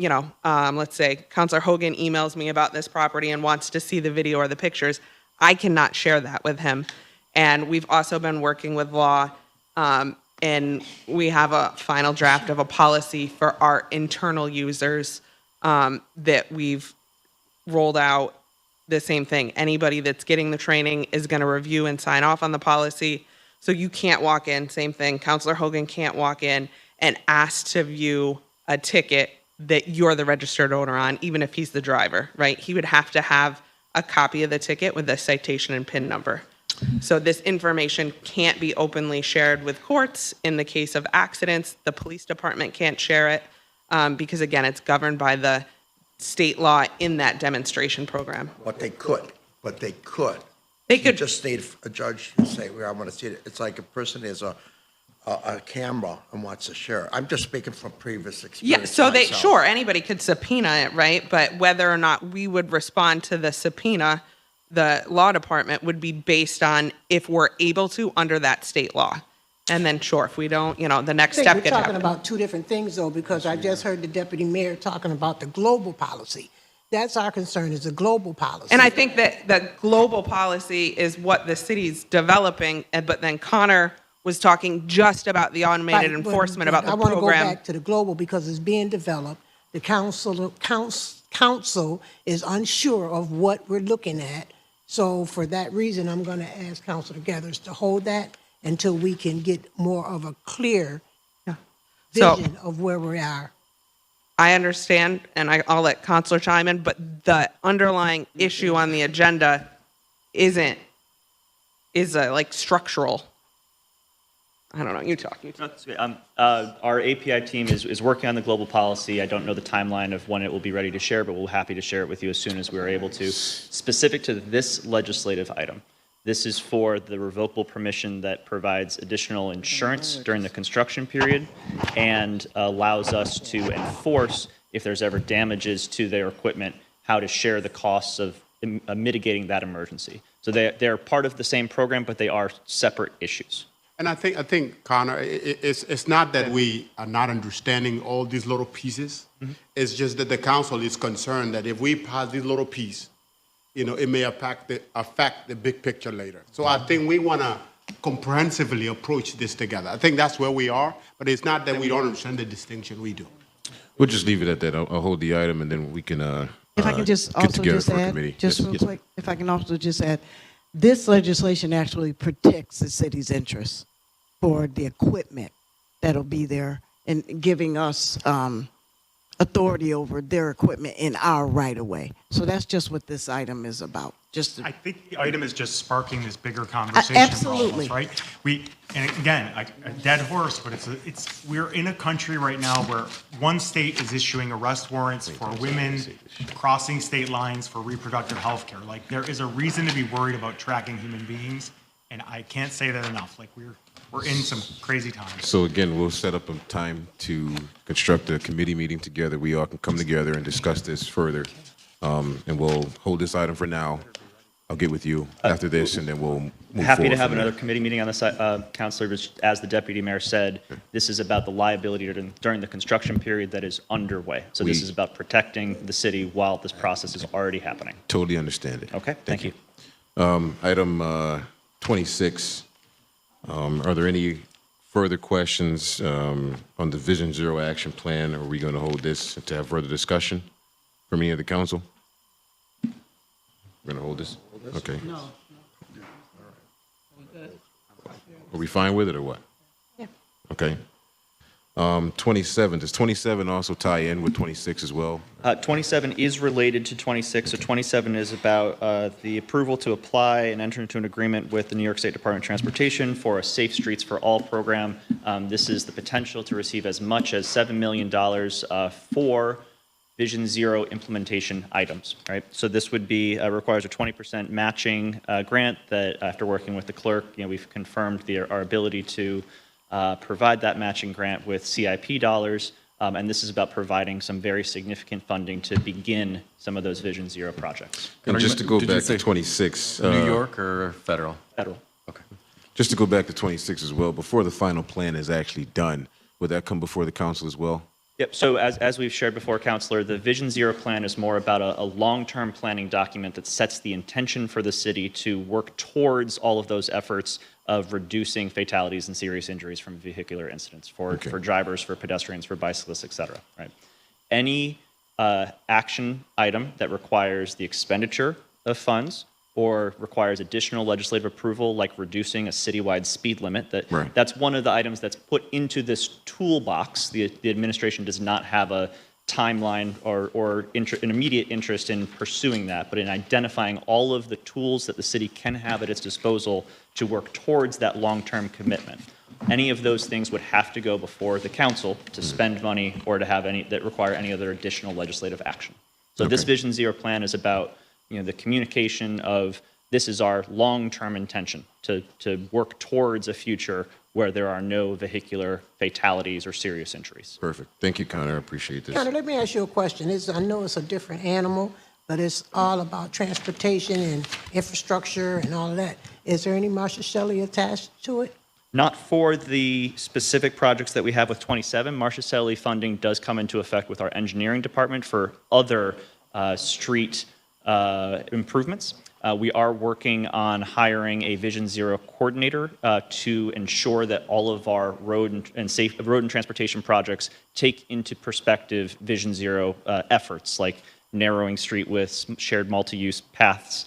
let's say Councilor Hogan emails me about this property and wants to see the video or the pictures. I cannot share that with him. And we've also been working with law, and we have a final draft of a policy for our internal users that we've rolled out. The same thing. Anybody that's getting the training is going to review and sign off on the policy. So you can't walk in, same thing. Councilor Hogan can't walk in and ask to view a ticket that you're the registered owner on, even if he's the driver, right? He would have to have a copy of the ticket with the citation and PIN number. So this information can't be openly shared with courts. In the case of accidents, the police department can't share it because, again, it's governed by the state law in that demonstration program. But they could. They could just need a judge to say, well, I want to see it. It's like a person has a camera and wants to share. I'm just speaking from previous experience. Yeah, so myself. sure, anybody could subpoena it, right? But whether or not we would respond to the subpoena, the law department would be based on if we're able to under that state law. And then sure, if we don't, the next step We're could talking happen. about two different things, though, because I just heard the deputy mayor talking about the global policy. That's our concern, is the global policy. And I think that the global policy is what the city's developing, but then Connor was talking just about the automated Right, enforcement, but about the I want to go program. back to the global because it's being developed. The council is unsure of what we're looking at. So for that reason, I'm going to ask Councilor Gathers to hold that until we can get more of a clear vision of where we are. I understand, and I'll let Counselor chime in, but the underlying issue on the agenda is like structural. I don't know, you talk. That's great. Our API team is working on the global policy. I don't know the timeline of when it will be ready to share, but we're happy to share it with you as soon as we are able to. Specific to this legislative item, this is for the revocable permission that provides additional insurance during the construction period and allows us to enforce, if there's ever damages to their equipment, how to share the costs of mitigating that emergency. So they're part of the same program, but they are separate issues. And I think, Connor, it's not that we are not understanding all these little pieces. It's just that the council is concerned that if we pass this little piece, it may affect the big picture later. So I think we want to comprehensively approach this together. I think that's where we are, but it's not that we don't understand the distinction. We do. We'll just leave it at that. I'll hold the item, and then we can If I can just get also together just for a add, committee. just Yes, real yes. quick, if I can also just add, this legislation actually protects the city's interests for the equipment that'll be there and giving us authority over their equipment in our right of way. So that's just what this item is about. I think the item is just sparking this bigger conversation. Absolutely. For all of us, right? And again, a dead horse, but we're in a country right now where one state is issuing arrest warrants for women crossing state lines for reproductive health care. Like, there is a reason to be worried about tracking human beings, and I can't say that enough. Like, we're in some crazy times. So again, we'll set up a time to construct a committee meeting together. We all can come together and discuss this further. And we'll hold this item for now. I'll get with you after this, and then we'll move Happy forward to have from there. another committee meeting on this, Councilor, but as the deputy mayor said, this is about the liability during the construction period that is underway. So this is about protecting the city while this process is already happening. Totally understand it. Okay, thank you. Item 26, are there any further questions on the Vision Zero action plan? Are we going to hold this to have further discussion from any of the council? We're going to hold this? Okay. No. Are we fine with it or what? Yeah. Okay. 27, does 27 also tie in with 26 as well? 27 is related to 26. So 27 is about the approval to apply and enter into an agreement with the New York State Department of Transportation for a Safe Streets for All program. This is the potential to receive as much as $7 million for Vision Zero implementation items, right? So this would be, requires a 20% matching grant that after working with the clerk, we've confirmed our ability to provide that matching grant with CIP dollars. And this is about providing some very significant funding to begin some of those Vision Zero projects. And just to go back to 26. New York or federal? Federal. Okay. Just to go back to 26 as well, before the final plan is actually done, would that come before the council as well? Yep, so as we've shared before, Councilor, the Vision Zero plan is more about a long-term planning document that sets the intention for the city to work towards all of those efforts of reducing fatalities and serious injuries from vehicular incidents for drivers, for pedestrians, for bicyclists, et cetera, right? Any action item that requires the expenditure of funds or requires additional legislative approval, like reducing a citywide speed limit, that's one of the items that's put into this toolbox. The administration does not have a timeline or an immediate interest in pursuing that, but in identifying all of the tools that the city can have at its disposal to work towards that long-term commitment. Any of those things would have to go before the council to spend money or to have any that require any other additional legislative action. So this Vision Zero plan is about the communication of this is our long-term intention to work towards a future where there are no vehicular fatalities or serious injuries. Perfect. Thank you, Connor. I appreciate this. Connor, let me ask you a question. I know it's a different animal, but it's all about transportation and infrastructure and all of that. Is there any Marcia Shelley attached to it? Not for the specific projects that we have with 27. Marcia Shelley funding does come into effect with our engineering department for other street improvements. We are working on hiring a Vision Zero coordinator to ensure that all of our road and transportation projects take into perspective Vision Zero efforts, like narrowing street widths, shared multi-use paths,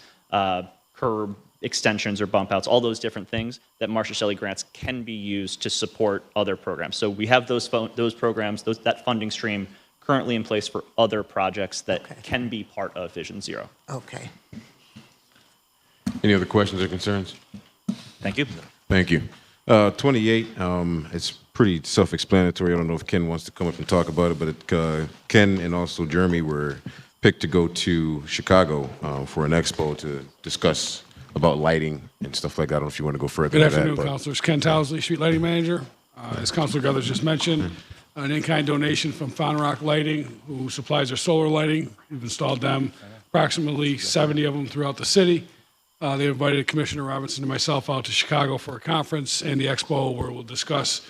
curb extensions or bump outs, all those different things that Marcia Shelley grants can be used to support other programs. So we have those programs, that funding stream currently in place for other projects that can be part of Vision Zero. Okay. Any other questions or concerns? Thank you. Thank you. 28, it's pretty self-explanatory. I don't know if Ken wants to come up and talk about it, but Ken and also Jeremy were picked to go to Chicago for an expo to discuss about lighting and stuff like that. I don't know if you want to go further. Good into afternoon, that, councilors. Ken Towsley, Street Lighting Manager. As Councilor Guthers just mentioned, an in-kind donation from Fountain Rock Lighting, who supplies our solar lighting. We've installed them, approximately 70 of them throughout the city. They invited Commissioner Robinson and myself out to Chicago for a conference and the expo where we'll discuss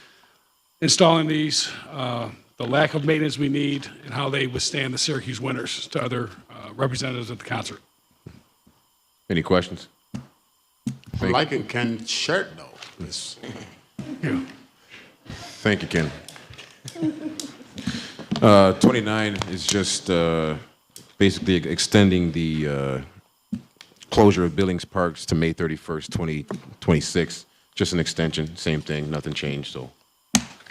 installing these, the lack of maintenance we need, and how they withstand the Syracuse winters to other representatives at the concert. Any questions? I'm liking Ken's shirt, though. Yeah. Thank you, Ken. 29 is just basically extending the closure of Billings Parks to May 31st, 2026. Just an extension, same thing, nothing changed. So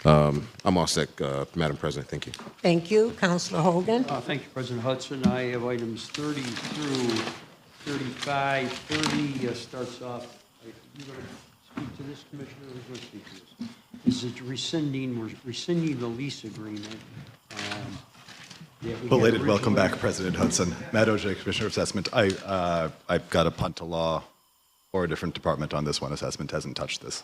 I'm all set, Madam President. Thank you. Thank you. Councilor Hogan. Thank you, President Hudson. I have items 30 through 35. 30 starts off, are you going to speak to this, Commissioner, or who's going to speak to this? Is it we're rescinding the lease agreement. Belated welcome back, President Hudson. Matt Ojai, Commissioner of Assessment. I've got a punt to law or a different department on this one. Assessment hasn't touched this.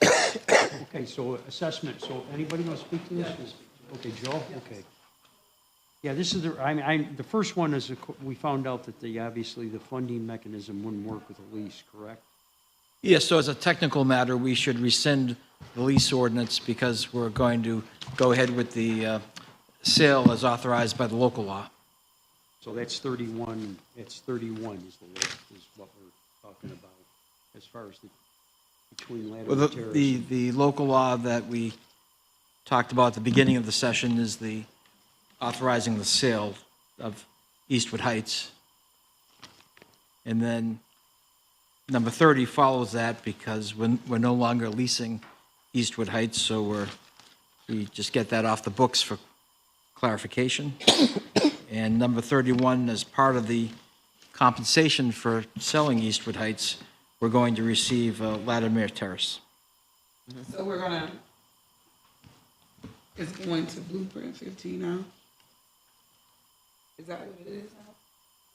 Okay, so assessment. So anybody want to speak to this? Okay, Joe? Okay. Yeah, this is the first one is we found out that obviously the funding mechanism wouldn't work with a lease, correct? Yes, so as a technical matter, we should rescind the lease ordinance because we're going to go ahead with the sale as authorized by the local law. So that's 31. It's 31 is the list, is what we're talking about as far as between Latimer Well, Terrace. the local law that we talked about at the beginning of the session is the authorizing the sale of Eastwood Heights. And then number 30 follows that because we're no longer leasing Eastwood Heights, so we just get that off the books for clarification. And number 31, as part of the compensation for selling Eastwood Heights, we're going to receive Latimer Terrace. So we're gonna, it's going to Blueprint 15 now? Is that what it is now?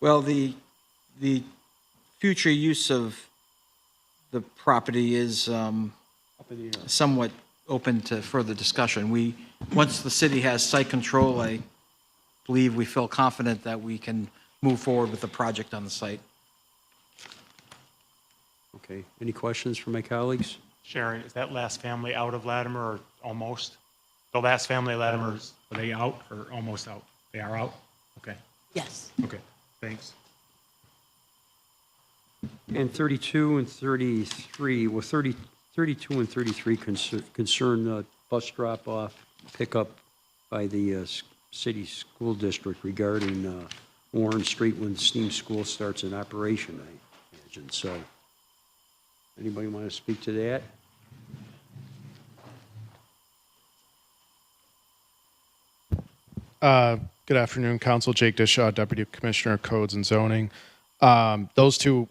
Well, the future use of the property is somewhat open to further discussion. Once the city has site control, I believe we feel confident that we can move forward with the project on the site. Okay. Any questions from my colleagues? Sharon, is that last family out of Latimer or almost? The last family Latimers, are they out or almost out? They are out? Okay. Yes. Okay, thanks. And 32 and 33, well, 32 and 33 concern bus drop-off, pickup by the city school district regarding Warren Street when STEAM school starts in operation, I imagine. So, anybody want to speak to that? Good afternoon, Council. Jake Dishaw, Deputy Commissioner of Codes and Zoning. Those two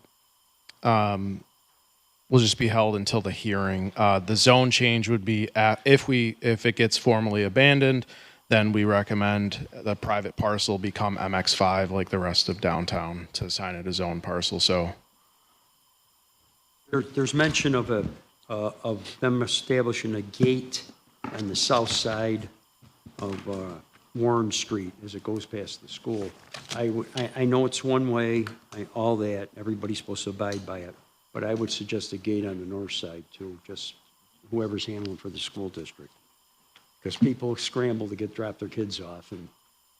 will just be held until the hearing. The zone change would be if it gets formally abandoned, then we recommend the private parcel become MX5 like the rest of downtown to assign it a zone parcel. So There's mention of them establishing a gate on the south side of Warren Street as it goes past the school. I know it's one way, all that, everybody's supposed to abide by it, but I would suggest a gate on the north side too, just whoever's handling for the school district. Because people scramble to drop their kids off, and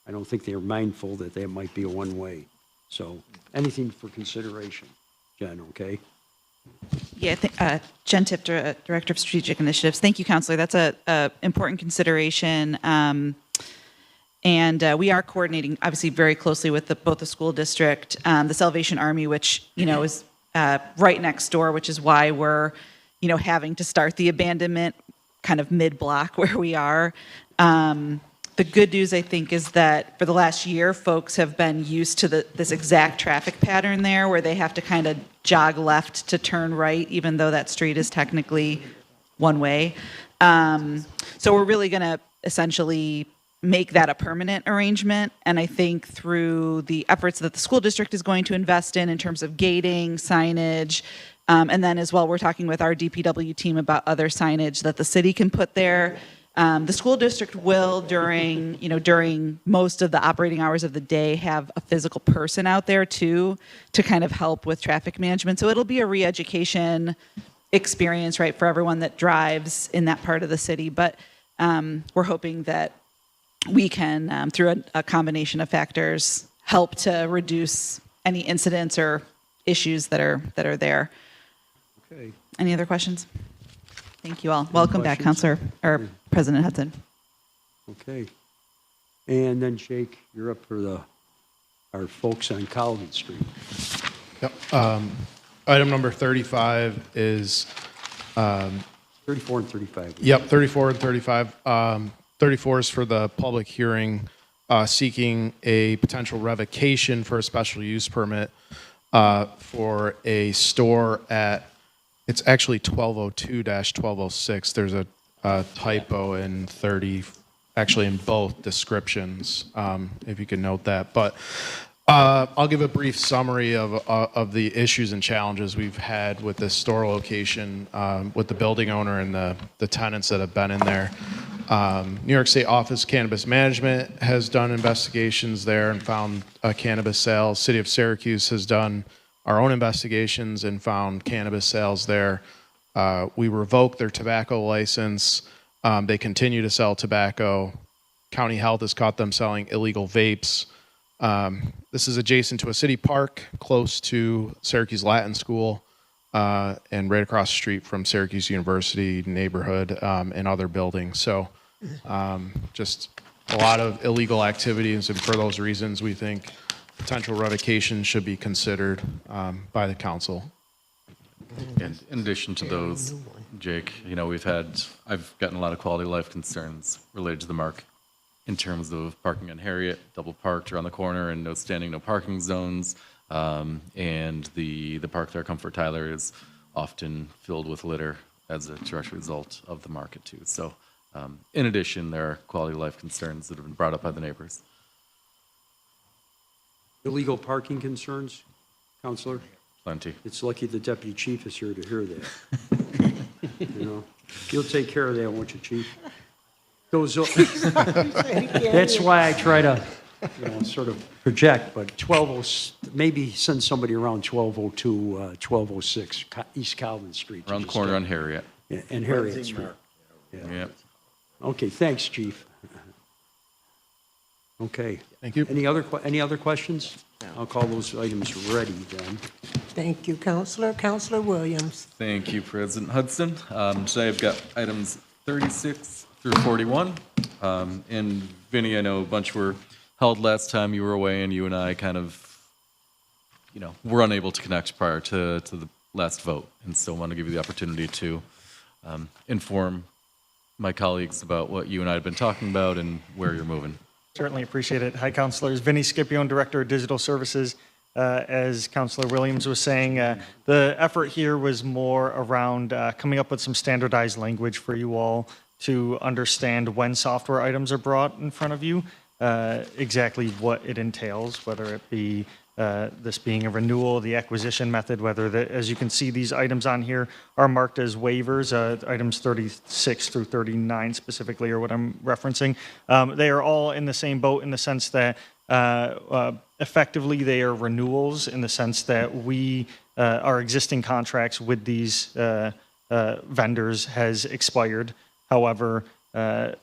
I don't think they're mindful that that might be a one-way. So anything for consideration, Jen, okay? Yeah, Jen Tip, Director of Strategic Initiatives. Thank you, Counselor. That's a important consideration. And we are coordinating, obviously, very closely with both the school district, the Salvation Army, which, is right next door, which is why we're, having to start the abandonment kind of mid-block where we are. The good news, I think, is that for the last year, folks have been used to this exact traffic pattern there where they have to kind of jog left to turn right, even though that street is technically one way. So we're really going to essentially make that a permanent arrangement. And I think through the efforts that the school district is going to invest in terms of gating, signage, and then as well, we're talking with our DPW team about other signage that the city can put there. The school district will, during most of the operating hours of the day, have a physical person out there too to kind of help with traffic management. So it'll be a re-education experience, right, for everyone that drives in that part of the city. But we're hoping that we can, through a combination of factors, help to reduce any incidents or issues that are there. Okay. Any other questions? Thank you all. Welcome back, questions? Counselor, or President Hudson. Okay. And then Jake, you're up for our folks on Calvin Street. Yep. Item number 35 is 34 and 35. Yep, 34 and 35. 34 is for the public hearing seeking a potential revocation for a special use permit for a store at, it's actually 1202-1206. There's a typo in 30, actually in both descriptions, if you can note that. But I'll give a brief summary of the issues and challenges we've had with this store location, with the building owner and the tenants that have been in there. New York State Office of Cannabis Management has done investigations there and found cannabis sales. City of Syracuse has done our own investigations and found cannabis sales there. We revoked their tobacco license. They continue to sell tobacco. County Health has caught them selling illegal vapes. This is adjacent to a city park close to Syracuse Latin School and right across the street from Syracuse University neighborhood and other buildings. So just a lot of illegal activities, and for those reasons, we think potential revocation should be considered by the council. And in addition to those, Jake, I've gotten a lot of quality of life concerns related to the mark in terms of parking on Harriet, double parked around the corner and no standing, no parking zones. And the park there, Comfort Tyler, is often filled with litter as a direct result of the market too. So in addition, there are quality of life concerns that have been brought up by the neighbors. Illegal parking concerns, Counselor? Plenty. It's lucky the deputy chief is here to hear that. You'll take care of that, won't you, Chief? That's why I try to, sort of project, but maybe send somebody around 1202, 1206, East Calvin Street. Around the corner on Harriet. Yeah, and Harriet Street. Yeah. Okay, thanks, Chief. Okay. Thank you. Any other questions? I'll call those items ready then. Thank you, Counselor. Counselor Williams. Thank you, President Hudson. Today I've got items 36 through 41. And Vinny, I know a bunch were held last time you were away, and you and I kind of, were unable to connect prior to the last vote. And so I want to give you the opportunity to inform my colleagues about what you and I have been talking about and where you're moving. Certainly appreciate it. Hi, Councilors. Vinny Scipione, Director of Digital Services. As Councilor Williams was saying, the effort here was more around coming up with some standardized language for you all to understand when software items are brought in front of you, exactly what it entails, whether it be this being a renewal, the acquisition method, as you can see, these items on here are marked as waivers, items 36 through 39 specifically are what I'm referencing. They are all in the same boat in the sense that effectively they are renewals in the sense that our existing contracts with these vendors has expired. However,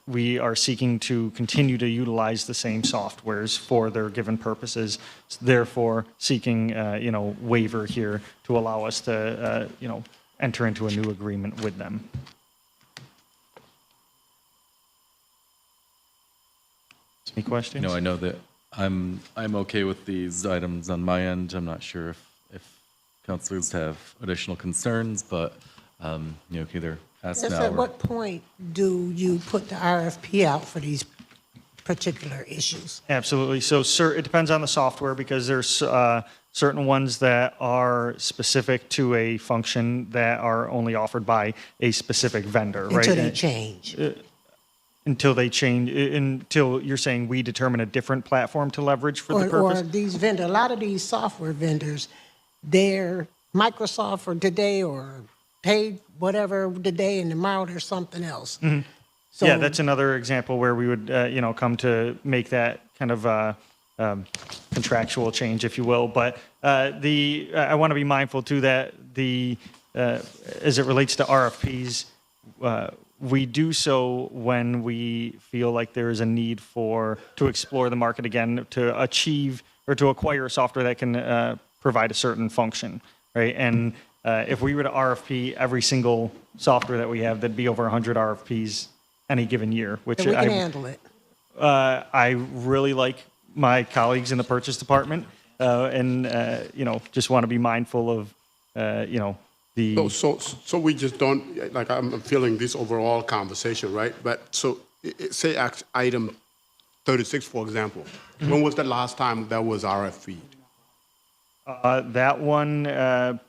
we are seeking to continue to utilize the same softwares for their given purposes, therefore seeking, waiver here to allow us to, enter into a new agreement with them. Any questions? I know that I'm okay with these items on my end. I'm not sure if councilors have additional concerns, but can either ask now. At what point do you put the RFP out for these particular issues? Absolutely. So, it depends on the software because there's certain ones that are specific to a function that are only offered by a specific vendor, right? Until they change. Until they change, until you're saying we determine a different platform to leverage for the purpose? Or these vendors, a lot of these software vendors, they're Microsoft for today or paid whatever today and tomorrow there's something else. Mm-hmm. So- Yeah, that's another example where we would, come to make that kind of contractual change, if you will. But I want to be mindful too that as it relates to RFPs, we do so when we feel like there is a need to explore the market again, to achieve or to acquire software that can provide a certain function, right? And if we were to RFP every single software that we have, that'd be over 100 RFPs any given year, which And we can handle it. I really like my colleagues in the purchase department, and just want to be mindful of, the. So we just don't, like, I'm feeling this overall conversation, right? But so, say item 36, for example. When was the last time that was RFP? That one,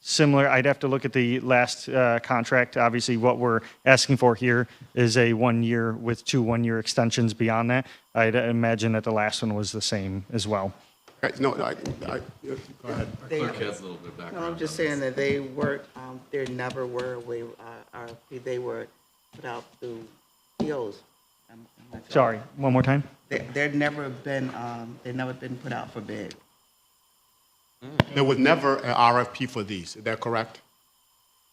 similar, I'd have to look at the last contract. Obviously, what we're asking for here is a 1 year with 2 1-year extensions beyond that. I'd imagine that the last one was the same as well. No, go ahead. Clerk has a little bit of background. No, I'm just saying that they weren't, there never were a waiver, RFP, they were put out through POs. Sorry, one more time? They've never been put out for bid. There was never an RFP for these, is that correct?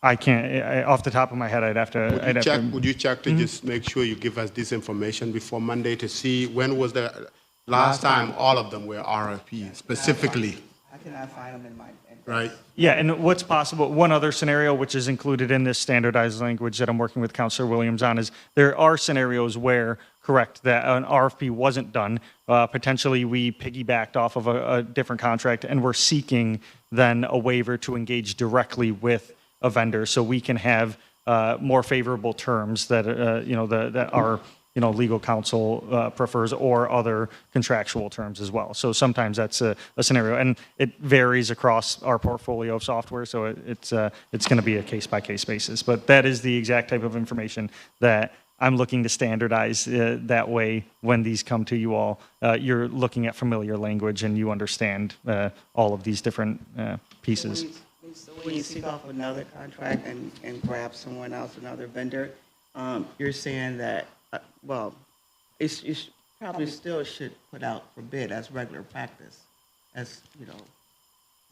I can't, off the top of my head, I'd have to. Would you check to just make sure you give us this information before Monday to see when was the last time all of them were RFP specifically? I cannot find them in my. Right. Yeah, and what's possible, one other scenario which is included in this standardized language that I'm working with Councilor Williams on is there are scenarios where, correct, that an RFP wasn't done. Potentially we piggybacked off of a different contract and we're seeking then a waiver to engage directly with a vendor so we can have more favorable terms that, that our legal counsel prefers or other contractual terms as well. So sometimes that's a scenario, and it varies across our portfolio of software, so it's going to be a case-by-case basis. But that is the exact type of information that I'm looking to standardize that way when these come to you all. You're looking at familiar language and you understand all of these different pieces. So when you seek off another contract and grab someone else, another vendor, you're saying that, you probably still should put out for bid as regular practice, as,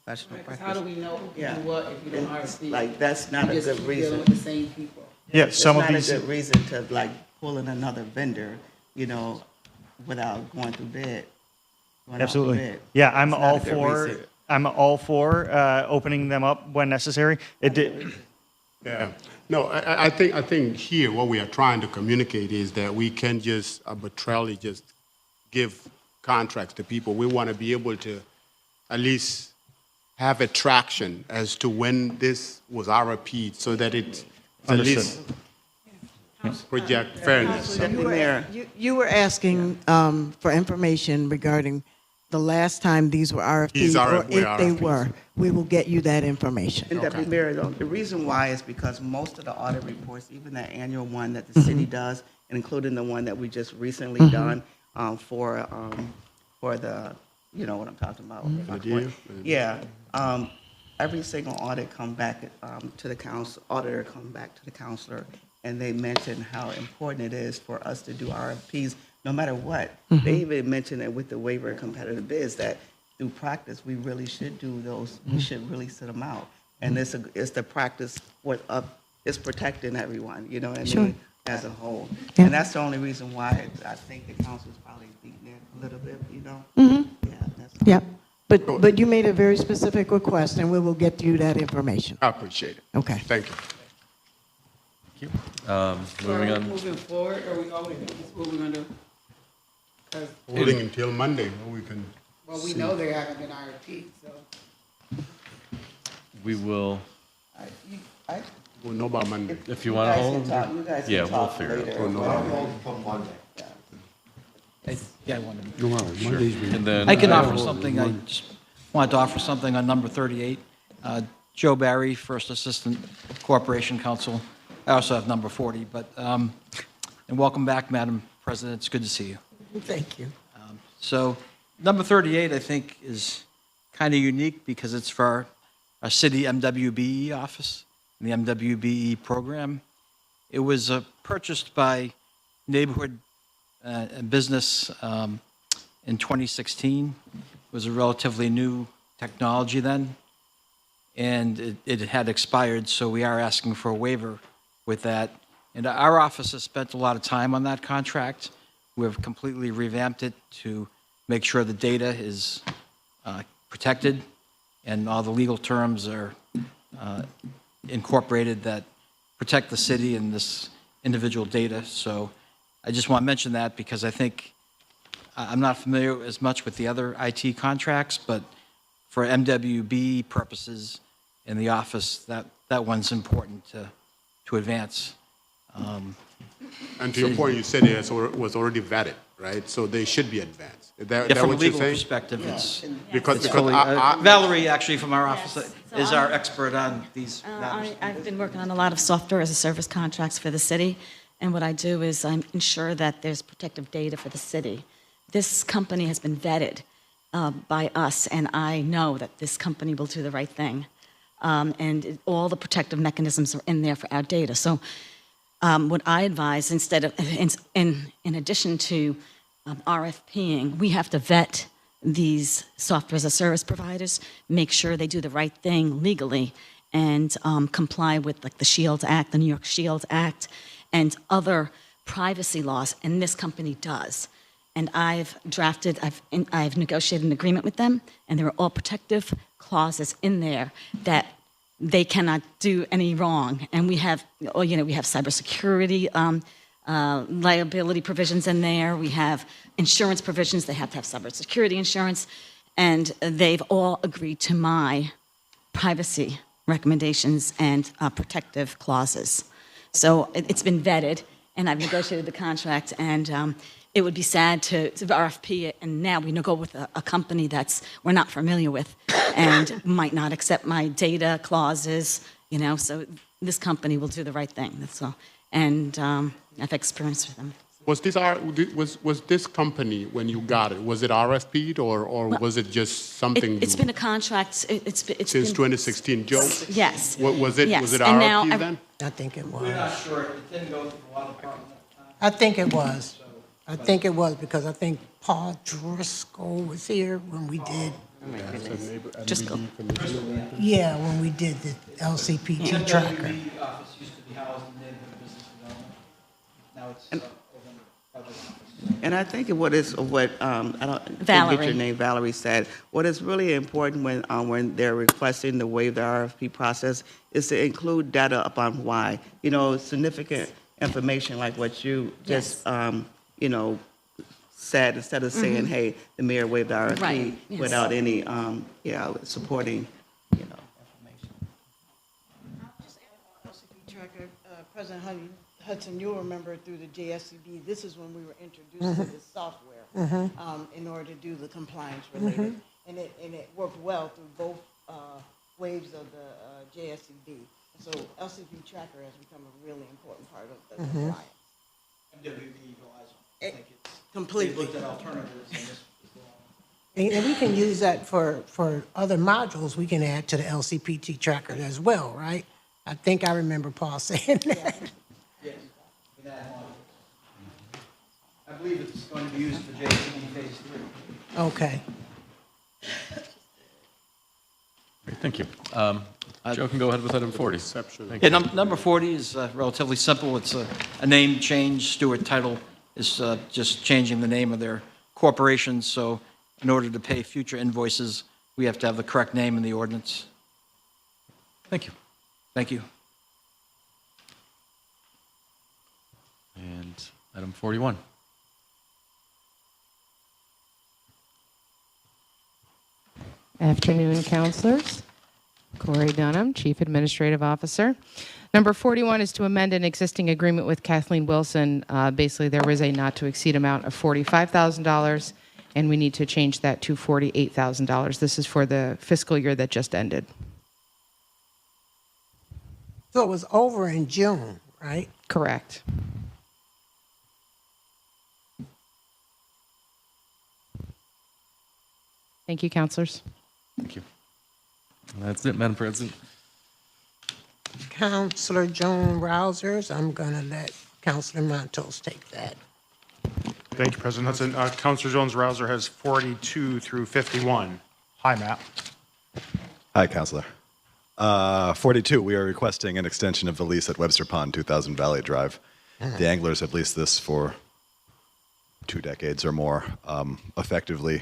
professional practice. How do we know who can do what if you don't RFP? Like, that's not a Just good reason. dealing with the same people. Yeah, some of these. It's not a good reason to, like, pull in another vendor, without going through bid. Going out for Absolutely. bid. Yeah, I'm It's not a all good for. reason. I'm all for opening them up when necessary. It did. Yeah. No, I think here what we are trying to communicate is that we can just arbitrarily just give contracts to people. We want to be able to at least have a traction as to when this was RFP so that it at least project fairness. You were asking for information regarding the last time these were RFPs, or if they were. We will get you that information. And Deputy Mayor, though, the reason why is because most of the audit reports, even the annual one that the city does, and including the one that we just recently done for the, you know what I'm talking about. Yeah. Every single audit come back to the council, auditor come back to the counselor, and they mention how important it is for us to do RFPs no matter what. They even mentioned it with the waiver of competitive bids that through practice, we really should do those. We should really set them out. And it's the practice it's protecting everyone, you know what I mean, as a whole. Yeah. And that's the only reason why I think the council's probably beating it a little bit, you know? Yeah, that's all. Yeah, but you made a very specific request, and we will get you that information. I appreciate it. Okay. Thank you. Moving on. Moving forward, or we always, what we're going to do? 'Cause- Holding until Monday, we can. Well, we know there haven't been RFPs, so. We will, We'll know by Monday. if you want to hold. You guys can Yeah, we'll talk figure it later. out. Yeah, I wanted to. No, Monday's meeting. And then. I can offer something, I just wanted to offer something on number 38. Joe Barry, First Assistant Corporation Counsel. I also have number 40, but, and welcome back, Madam President, it's good to see you. Thank you. So number 38, I think, is kind of unique because it's for our city MWBE office, and the MWBE program. It was purchased by Neighborhood Business in 2016. It was a relatively new technology then, and it had expired, so we are asking for a waiver with that. And our office has spent a lot of time on that contract. We've completely revamped it to make sure the data is protected and all the legal terms are incorporated that protect the city and this individual data. So I just want to mention that because I think I'm not familiar as much with the other IT contracts, but for MWB purposes in the office, that one's important to advance. And to your point, you said it was already vetted, right? So they should be advanced. Is that From a what you're legal saying? perspective, it's Because fully, I- Valerie, actually, from our office, So is our expert on these matters. I've been working on a lot of software as a service contracts for the city, and what I do is I ensure that there's protective data for the city. This company has been vetted by us, and I know that this company will do the right thing. All the protective mechanisms are in there for our data. So what I advise, instead of, in addition to RFPing, we have to vet these software as a service providers, make sure they do the right thing legally, and comply with like the Shields Act, the New York Shields Act, and other privacy laws, and this company does. And I've negotiated an agreement with them, and there are all protective clauses in there that they cannot do any wrong. And we have cybersecurity liability provisions in there. We have insurance provisions. They have to have cybersecurity insurance. And they've all agreed to my privacy recommendations and protective clauses. So it's been vetted, and I've negotiated the contract, and it would be sad to RFP it, and now we go with a company we're not familiar with and might not accept my data clauses, so this company will do the right thing, that's all. And I've experienced with them. Was this company, when you got it, was it RFP'd or was it just something? It's been a contract, it's since been, 2016, Joe? Yes. Was it Yes. RFP And now then? I think it was. We're not sure. It didn't go through the law department. I think it was. I think it was because I think Paul Driscoll was here when we did. Driscoll. Yeah, when we did the LCPT tracker. The office used to be housed in Neighborhood Business Development. Now it's over in the project office. And I think I don't Valerie. get your name, Valerie said, what is really important when they're requesting to waive the RFP process is to include data upon why. Significant information like what you just, said, instead of saying, hey, the mayor waived the RFP Right, yes. without any, supporting, information. Tracker, President Hudson, you'll remember through the JSCB, this is when we were introduced to this software in order to do the compliance related. And it worked well through both waves of the JSCB. So LCP Tracker has become a really important part of the compliance. MWB relies on it. Completely. They looked at alternatives and this was the one. And we can use that for other modules we can add to the LCPT tracker as well, right? I think I remember Paul saying that. Yes, for that model. I believe it's going to be used for JCB Phase 3. Okay. Great, thank you. Joe can go ahead with item 40. Thank Yeah, you. number 40 is relatively simple. It's a name change. Stewart Title is just changing the name of their corporation. So in order to pay future invoices, we have to have the correct name in the ordinance. Thank you. Thank you. And item 41. Afternoon, councilors. Corey Dunham, Chief Administrative Officer. Number 41 is to amend an existing agreement with Kathleen Wilson. Basically, there was a not-to-exceed amount of $45,000, and we need to change that to $48,000. This is for the fiscal year that just ended. So it was over in June, right? Correct. Thank you, councilors. Thank you. That's it, Madam President. Okay. Counselor Joan Rousers. I'm going to let Counselor Montos take that. Thank you, President Hudson. Councilor Jones-Rouser has 42 through 51. Hi, Matt. Hi, Counselor. 42, we are requesting an extension of the lease at Webster Pond, 2000 Valley Drive. The anglers have leased this for 2 decades or more, effectively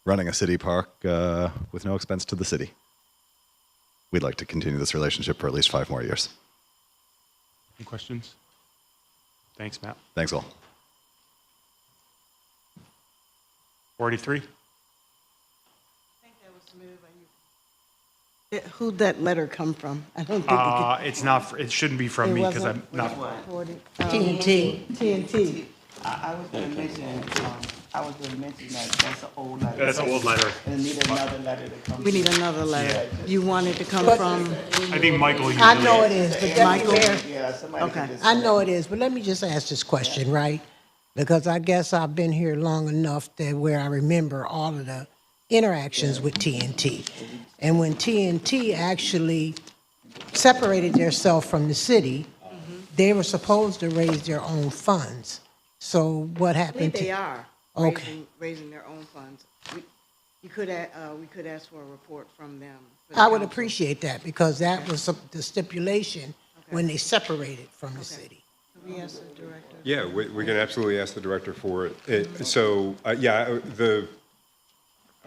running a city park with no expense to the city. We'd like to continue this relationship for at least 5 more years. Any questions? Thanks, Matt. Thanks all. 43? Who'd that letter come from? I don't think It's not, it shouldn't be from me because I'm not. TNT. TNT. I was going to mention, that that's an old letter. That's an old letter. And need another letter to come. We need another letter. You want it to come from? I think Michael usually. I know it is, but Michael? Yeah, somebody can just. I know it is, but let me just ask this question, right? Because I guess I've been here long enough that where I remember all of the interactions with TNT. And when TNT actually separated themselves from the city, they were supposed to raise their own funds. So what I happened? believe they are Okay. raising their own funds. We could ask for a report from them. for the I would council. appreciate that because that was the stipulation when they separated from the city. Can we ask the director? Yeah, we can absolutely ask the director for it.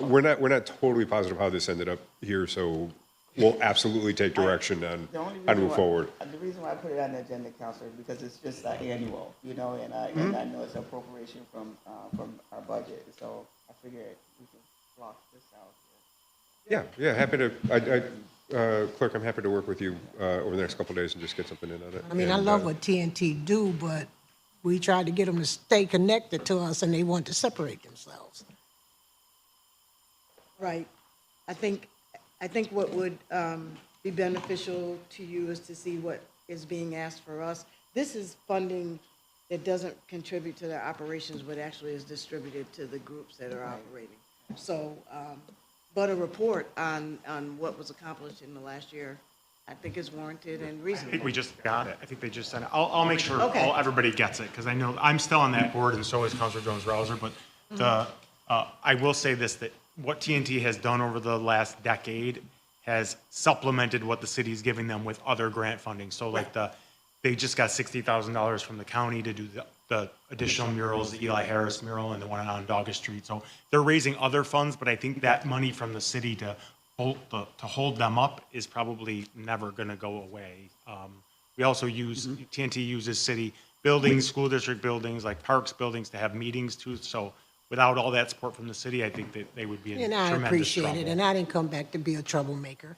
We're not totally positive how this ended up here, so we'll absolutely take direction on how to move forward. The reason why I put it on the agenda, Counselor, is because it's just annual, and I know it's appropriation from our budget, so I figured we can block this out. Yeah, happy to, Clerk, I'm happy to work with you over the next couple of days and just get something in on it. I mean, I And, love what TNT do, but we tried to get them to stay connected to us and they want to separate themselves. Right. I think what would be beneficial to you is to see what is being asked for us. This is funding that doesn't contribute to their operations, but actually is distributed to the groups that are operating. So, but a report on what was accomplished in the last year, I think is warranted and I reasonable. think we just got it. I think they just sent it. I'll make sure Okay. everybody gets it because I know I'm still on that board and so is Councilor Jones-Rouser. But I will say this, that what TNT has done over the last decade has supplemented what the city is giving them with other grant funding. So like they just got $60,000 from the county to do the additional murals, the Eli Harris mural and the one on Dogga Street. So they're raising other funds, but I think that money from the city to hold them up is probably never going to go away. We also use, TNT uses city buildings, school district buildings, like parks buildings to have meetings too. So without all that support from the city, I think that they would be in And I tremendous appreciate trouble. it, and I didn't come back to be a troublemaker.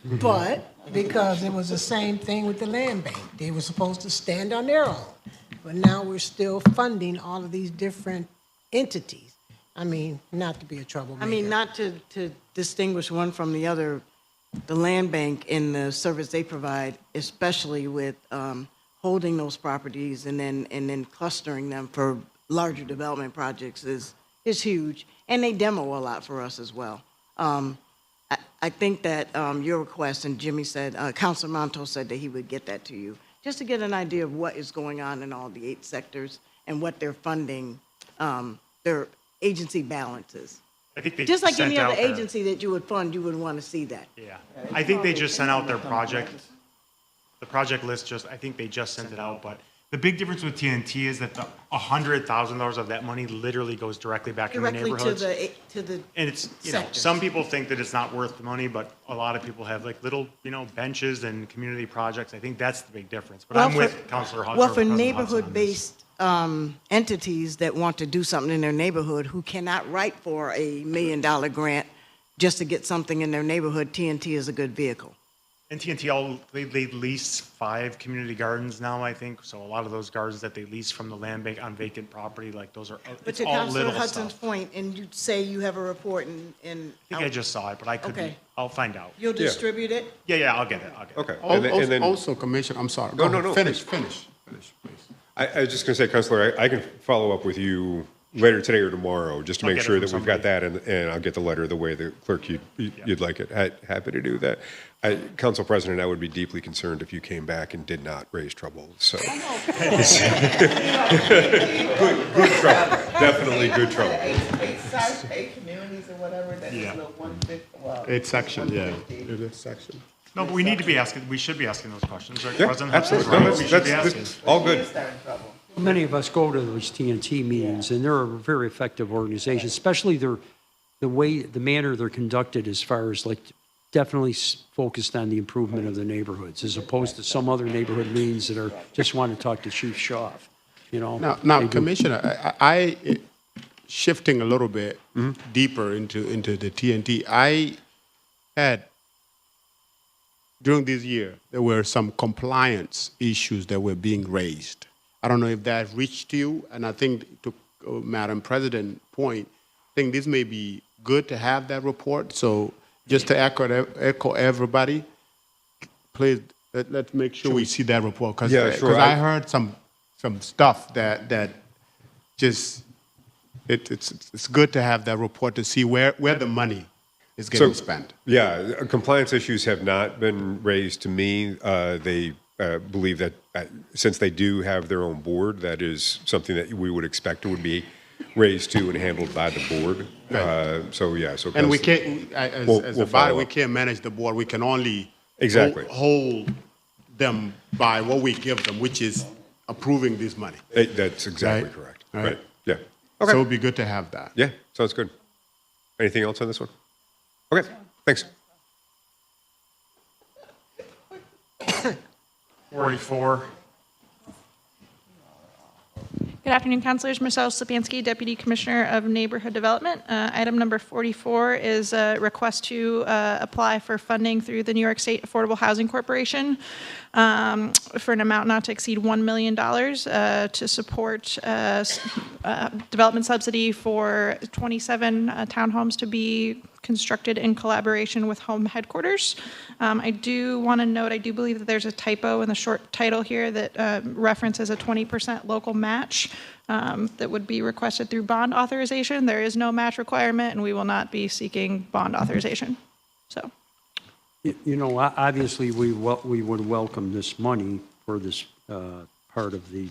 But because it was the same thing with the land bank, they were supposed to stand on their own. But now we're still funding all of these different entities. I mean, not to be a troublemaker. I mean, not to distinguish one from the other, the land bank and the service they provide, especially with holding those properties and then clustering them for larger development projects is huge. And they demo a lot for us as well. I think that your request, and Jimmy said, Councilor Montos said that he would get that to you, just to get an idea of what is going on in all the 8 sectors and what they're funding, their agency balances. I think they Just like sent any other out their- agency that you would fund, you would want to see that. Yeah, I think they just sent out their project. The project list I think they just sent it out, but the big difference with TNT is that the $100,000 of that money literally goes directly back in the Directly neighborhoods. to the And it's, sectors. some people think that it's not worth the money, but a lot of people have like little, benches and community projects. I think that's the big difference. But I'm with Councilor Hudson. Well, for neighborhood-based entities that want to do something in their neighborhood who cannot write for a $1 million grant just to get something in their neighborhood, TNT is a good vehicle. And TNT, they lease 5 community gardens now, I think. So a lot of those gardens that they lease from the land bank on vacant property, like those are, But it's to all Councilor little Hudson's stuff. point, and you say you have a report I think I just saw it, but I could be, Okay. I'll find out. You'll distribute it? Yeah, I'll get it. Okay. Also, Commissioner, I'm sorry. No, Go ahead. no. Finish, please. I was just going to say, Councilor, I can follow up with you later today or tomorrow, just to I'll make get it sure from that we've got that, and I'll get the letter the way the clerk you'd like it. Happy to do that. Council President, I would be deeply concerned if you came back and did not raise trouble. So, good trouble, definitely good trouble. 8 communities or whatever, that is the 1/5, well. 8 sections, yeah. It is section. No, but we need to be asking, we should be asking those questions. Right? Yeah, President Hudson is absolutely. right. No, We should be that's asking. all good. Many of us go to those TNT meetings, and they're a very effective organization, especially the manner they're conducted as far as like definitely focused on the improvement of the neighborhoods, as opposed to some other neighborhood meetings that are just want to talk to Chief Schaaf, you know? Now, Commissioner, I shifting a little bit deeper into the TNT, I had, during this year, there were some compliance issues that were being raised. I don't know if that reached you, and I think to Madam President's point, I think this may be good to have that report. So just to echo everybody, please let's make sure we see that report, because I heard some stuff that just it's good to have that report to see where the money is getting spent. Yeah, compliance issues have not been raised to me. They believe that since they do have their own board, that is something that we would expect would be raised to and handled by the board. So and we can't, as a body, we can't manage the board. We can only hold them by what we give them, which is approving this money. That's exactly correct. Right. Yeah. Okay. So it would be good to have that. Yeah, sounds good. Anything else on this one? Okay, thanks. 44. Good afternoon, councilors. Marcel Slapansky, Deputy Commissioner of Neighborhood Development. Item number 44 is a request to apply for funding through the New York State Affordable Housing Corporation for an amount not to exceed $1 million to support development subsidy for 27 townhomes to be constructed in collaboration with Home Headquarters. I do want to note, I do believe that there's a typo in the short title here that references a 20% local match that would be requested through bond authorization. There is no match requirement, and we will not be seeking bond authorization. So, You know, obviously, we would welcome this money for this part of the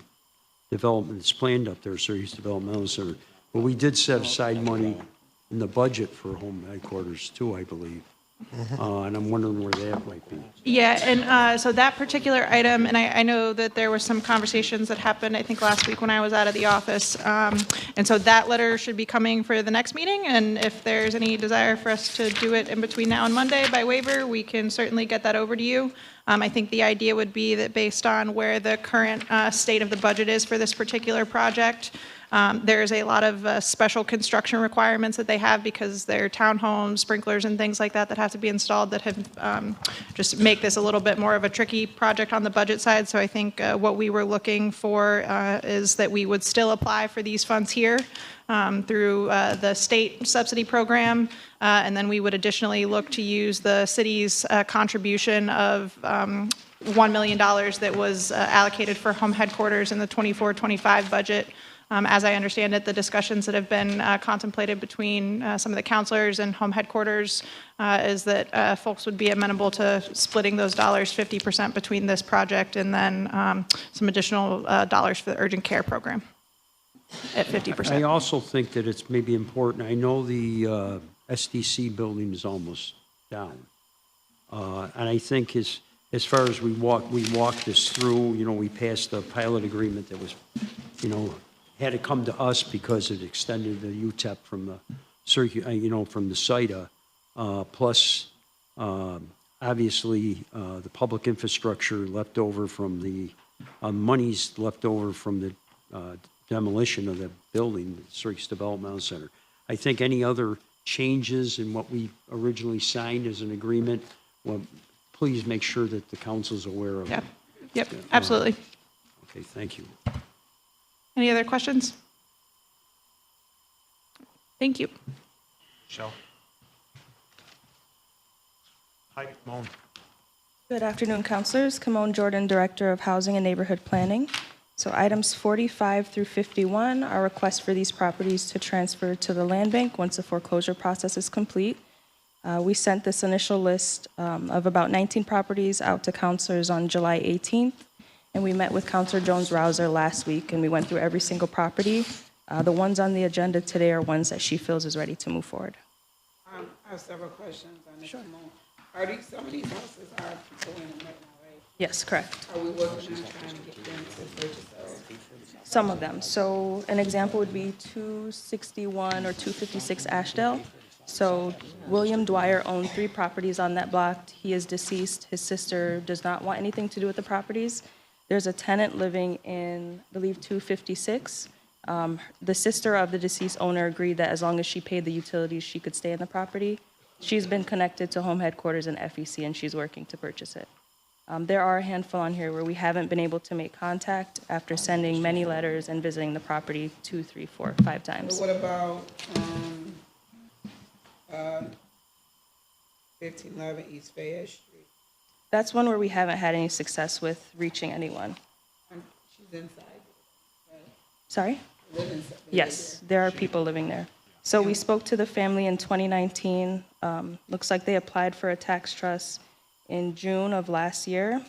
development that's planned up there, Syracuse Developmental Center. But we did set aside money in the budget for Home Headquarters too, I believe. And I'm wondering where that might be. yeah, and so that particular item, and I know that there was some conversations that happened, I think, last week when I was out of the office. And so that letter should be coming for the next meeting, and if there's any desire for us to do it in between now and Monday by waiver, we can certainly get that over to you. I think the idea would be that based on where the current state of the budget is for this particular project, there's a lot of special construction requirements that they have because they're townhomes, sprinklers, and things like that have to be installed that have just make this a little bit more of a tricky project on the budget side. So I think what we were looking for is that we would still apply for these funds here through the state subsidy program, and then we would additionally look to use the city's contribution of $1 million that was allocated for Home Headquarters in the 24-25 budget. As I understand it, the discussions that have been contemplated between some of the councilors and Home Headquarters is that folks would be amenable to splitting those dollars 50% between this project and then some additional dollars for the urgent care program at 50%. I also think that it's maybe important. I know the SDC building is almost down. And I think as far as we walked this through, you know, we passed a pilot agreement that was, you know, had to come to us because it extended the UTEP from the from the SITA, plus obviously the public infrastructure left over from the monies left over from the demolition of the building, the Syracuse Developmental Center. I think any other changes in what we originally signed as an agreement, well, please make sure that the council's aware of it. Yep, absolutely. Okay, thank you. Any other questions? Thank you. Michelle. Hi, Simone. Good afternoon, councilors. Kimone Jordan, Director of Housing and Neighborhood Planning. So items 45 through 51 are requests for these properties to transfer to the land bank once the foreclosure process is complete. We sent this initial list of about 19 properties out to counselors on July 18th, and we met with Counselor Jones-Rouser last week, and we went through every single property. The ones on the agenda today are ones that she feels is ready to move forward. I have several questions on this. Sure. Are these, some of these houses are people in them right now, right? Yes, correct. Are we working on trying to get them to purchase those? Some of them. So an example would be 261 or 256 Ashdale. So William Dwyer owned 3 properties on that block. He is deceased. His sister does not want anything to do with the properties. There's a tenant living in, I believe, 256. The sister of the deceased owner agreed that as long as she paid the utilities, she could stay in the property. She's been connected to home headquarters in FEC, and she's working to purchase it. There are a handful on here where we haven't been able to make contact after sending many letters and visiting the property 2, 3, 4, 5 times. So what about 1511 East Fayette Street? That's one where we haven't had any success with reaching anyone. She's inside. Right? Sorry? Live inside. Yes, there are people living there. So we spoke to the family in 2019. Looks like they applied for a tax trust in June of last year,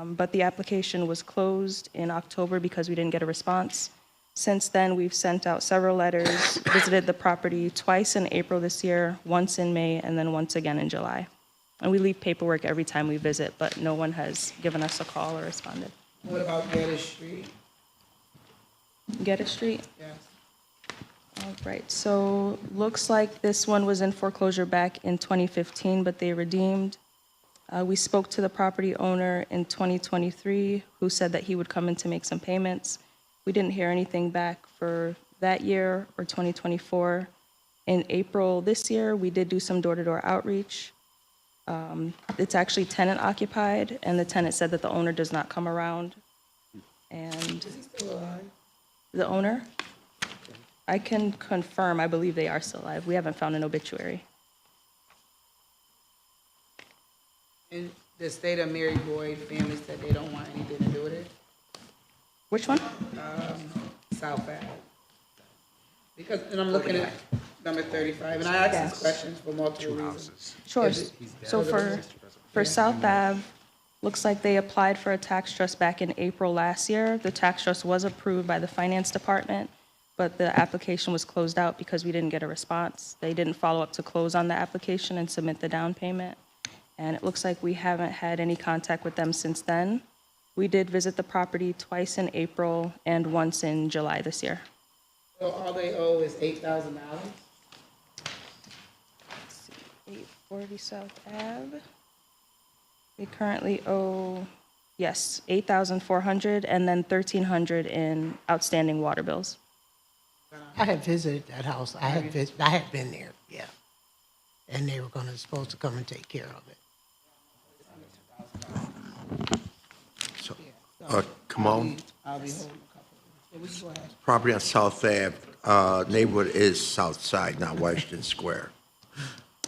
but the application was closed in October because we didn't get a response. Since then, we've sent out several letters, visited the property twice in April this year, once in May, and then once again in July. And we leave paperwork every time we visit, but no one has given us a call or responded. What about Geddes Street? Geddes Street? Yes. All right, so looks like this one was in foreclosure back in 2015, but they redeemed. We spoke to the property owner in 2023, who said that he would come in to make some payments. We didn't hear anything back for that year or 2024. In April this year, we did do some door-to-door outreach. It's actually tenant occupied, and the tenant said that the owner does not come around. And Is he still alive? the owner? I can confirm, I believe they are still alive. We haven't found an obituary. And the state of Mary Boyd family said they don't want anything to do with it? Which one? South Ave. Because, and I'm looking at number 35, and I asked these questions for multiple reasons. Sure. Is it- So for South Ave, looks like they applied for a tax trust back in April last year. The tax trust was approved by the finance department, but the application was closed out because we didn't get a response. They didn't follow up to close on the application and submit the down payment. And it looks like we haven't had any contact with them since then. We did visit the property twice in April and once in July this year. So all they owe is $8,000? 840 South Ave. We currently owe, yes, $8,400 and then $1,300 in outstanding water bills. I had visited that house. I had been there, yeah. And they were supposed to come and take care of it. So, come on. I'll be holding a couple. Yeah, we can go ahead. Property on South Ave, neighborhood is South Side, not Washington Square.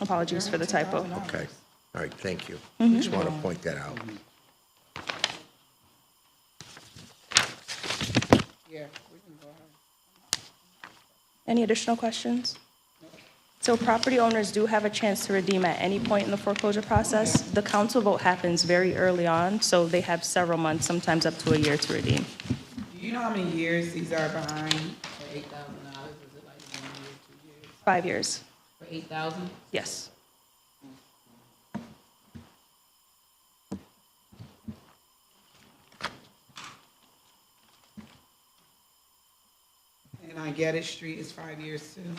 Apologies for the typo. Okay, all right, thank you. Mhm. Just want to point that out. Yeah, we can go ahead. Any additional questions? So property owners do have a chance to redeem at any point in the foreclosure process. The council vote happens very early on, so they have several months, sometimes up to a year to redeem. Do you know how many years these are behind for $8,000? Is it like 1 year, 2 years? 5 years. For 8,000? Yes. And on Geddes Street is 5 years too?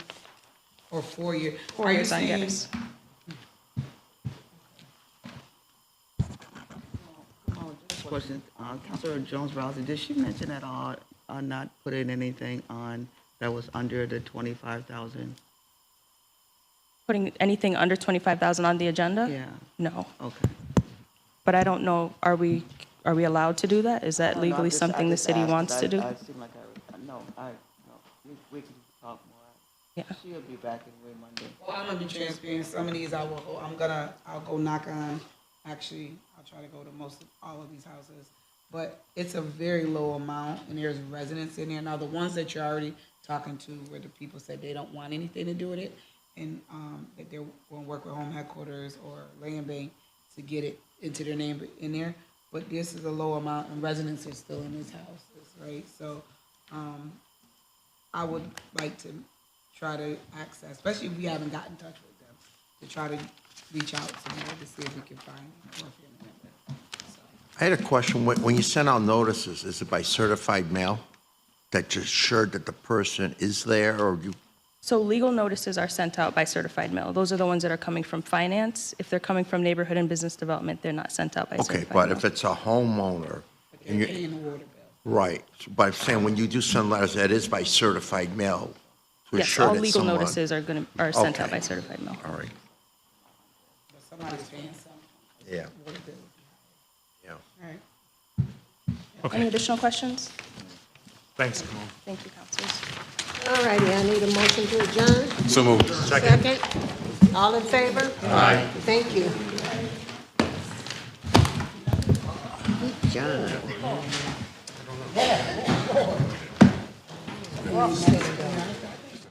Or 4 years? 4 years on Geddes. Question, Councilor Jones-Rouser, did she mention at all not putting anything on that was under the 25,000? Putting anything under 25,000 on the agenda? Yeah. No. Okay. But I don't know, are we allowed to do that? Is that legally something the city wants to do? No, we can talk more. Yeah. She'll be back anyway Monday. Well, I'm gonna be transparent. Some of these I'll go knock on. Actually, I'll try to go to all of these houses. but it's a very low amount, and there's residents in there. Now, the ones that you're already talking to, where the people said they don't want anything to do with it, and that they're going to work with home headquarters or land bank to get it into their name in there. But this is a low amount, and residents are still in these houses, right? So I would like to try to access, especially if we haven't gotten in touch with them, to try to reach out to them to see if we can find more family members. I had a question. When you send out notices, is it by certified mail? That you're sure that the person is there, or you? So legal notices are sent out by certified mail. Those are the ones that are coming from finance. If they're coming from neighborhood and business development, they're not sent out by Okay, certified but mail. if it's a homeowner, and Paying you, the water bill. right, but I'm saying when you do send letters, that is by certified mail to Yes, assure all that legal someone. notices are sent out Okay. by certified mail. All right, But somebody's paying something. yeah, Water bill. yeah. All right. Any additional questions? Thanks. Thank you, councilors. All righty, I need a motion to adjourn. So moved. Second. All in favor? Aye. Thank you. Good job.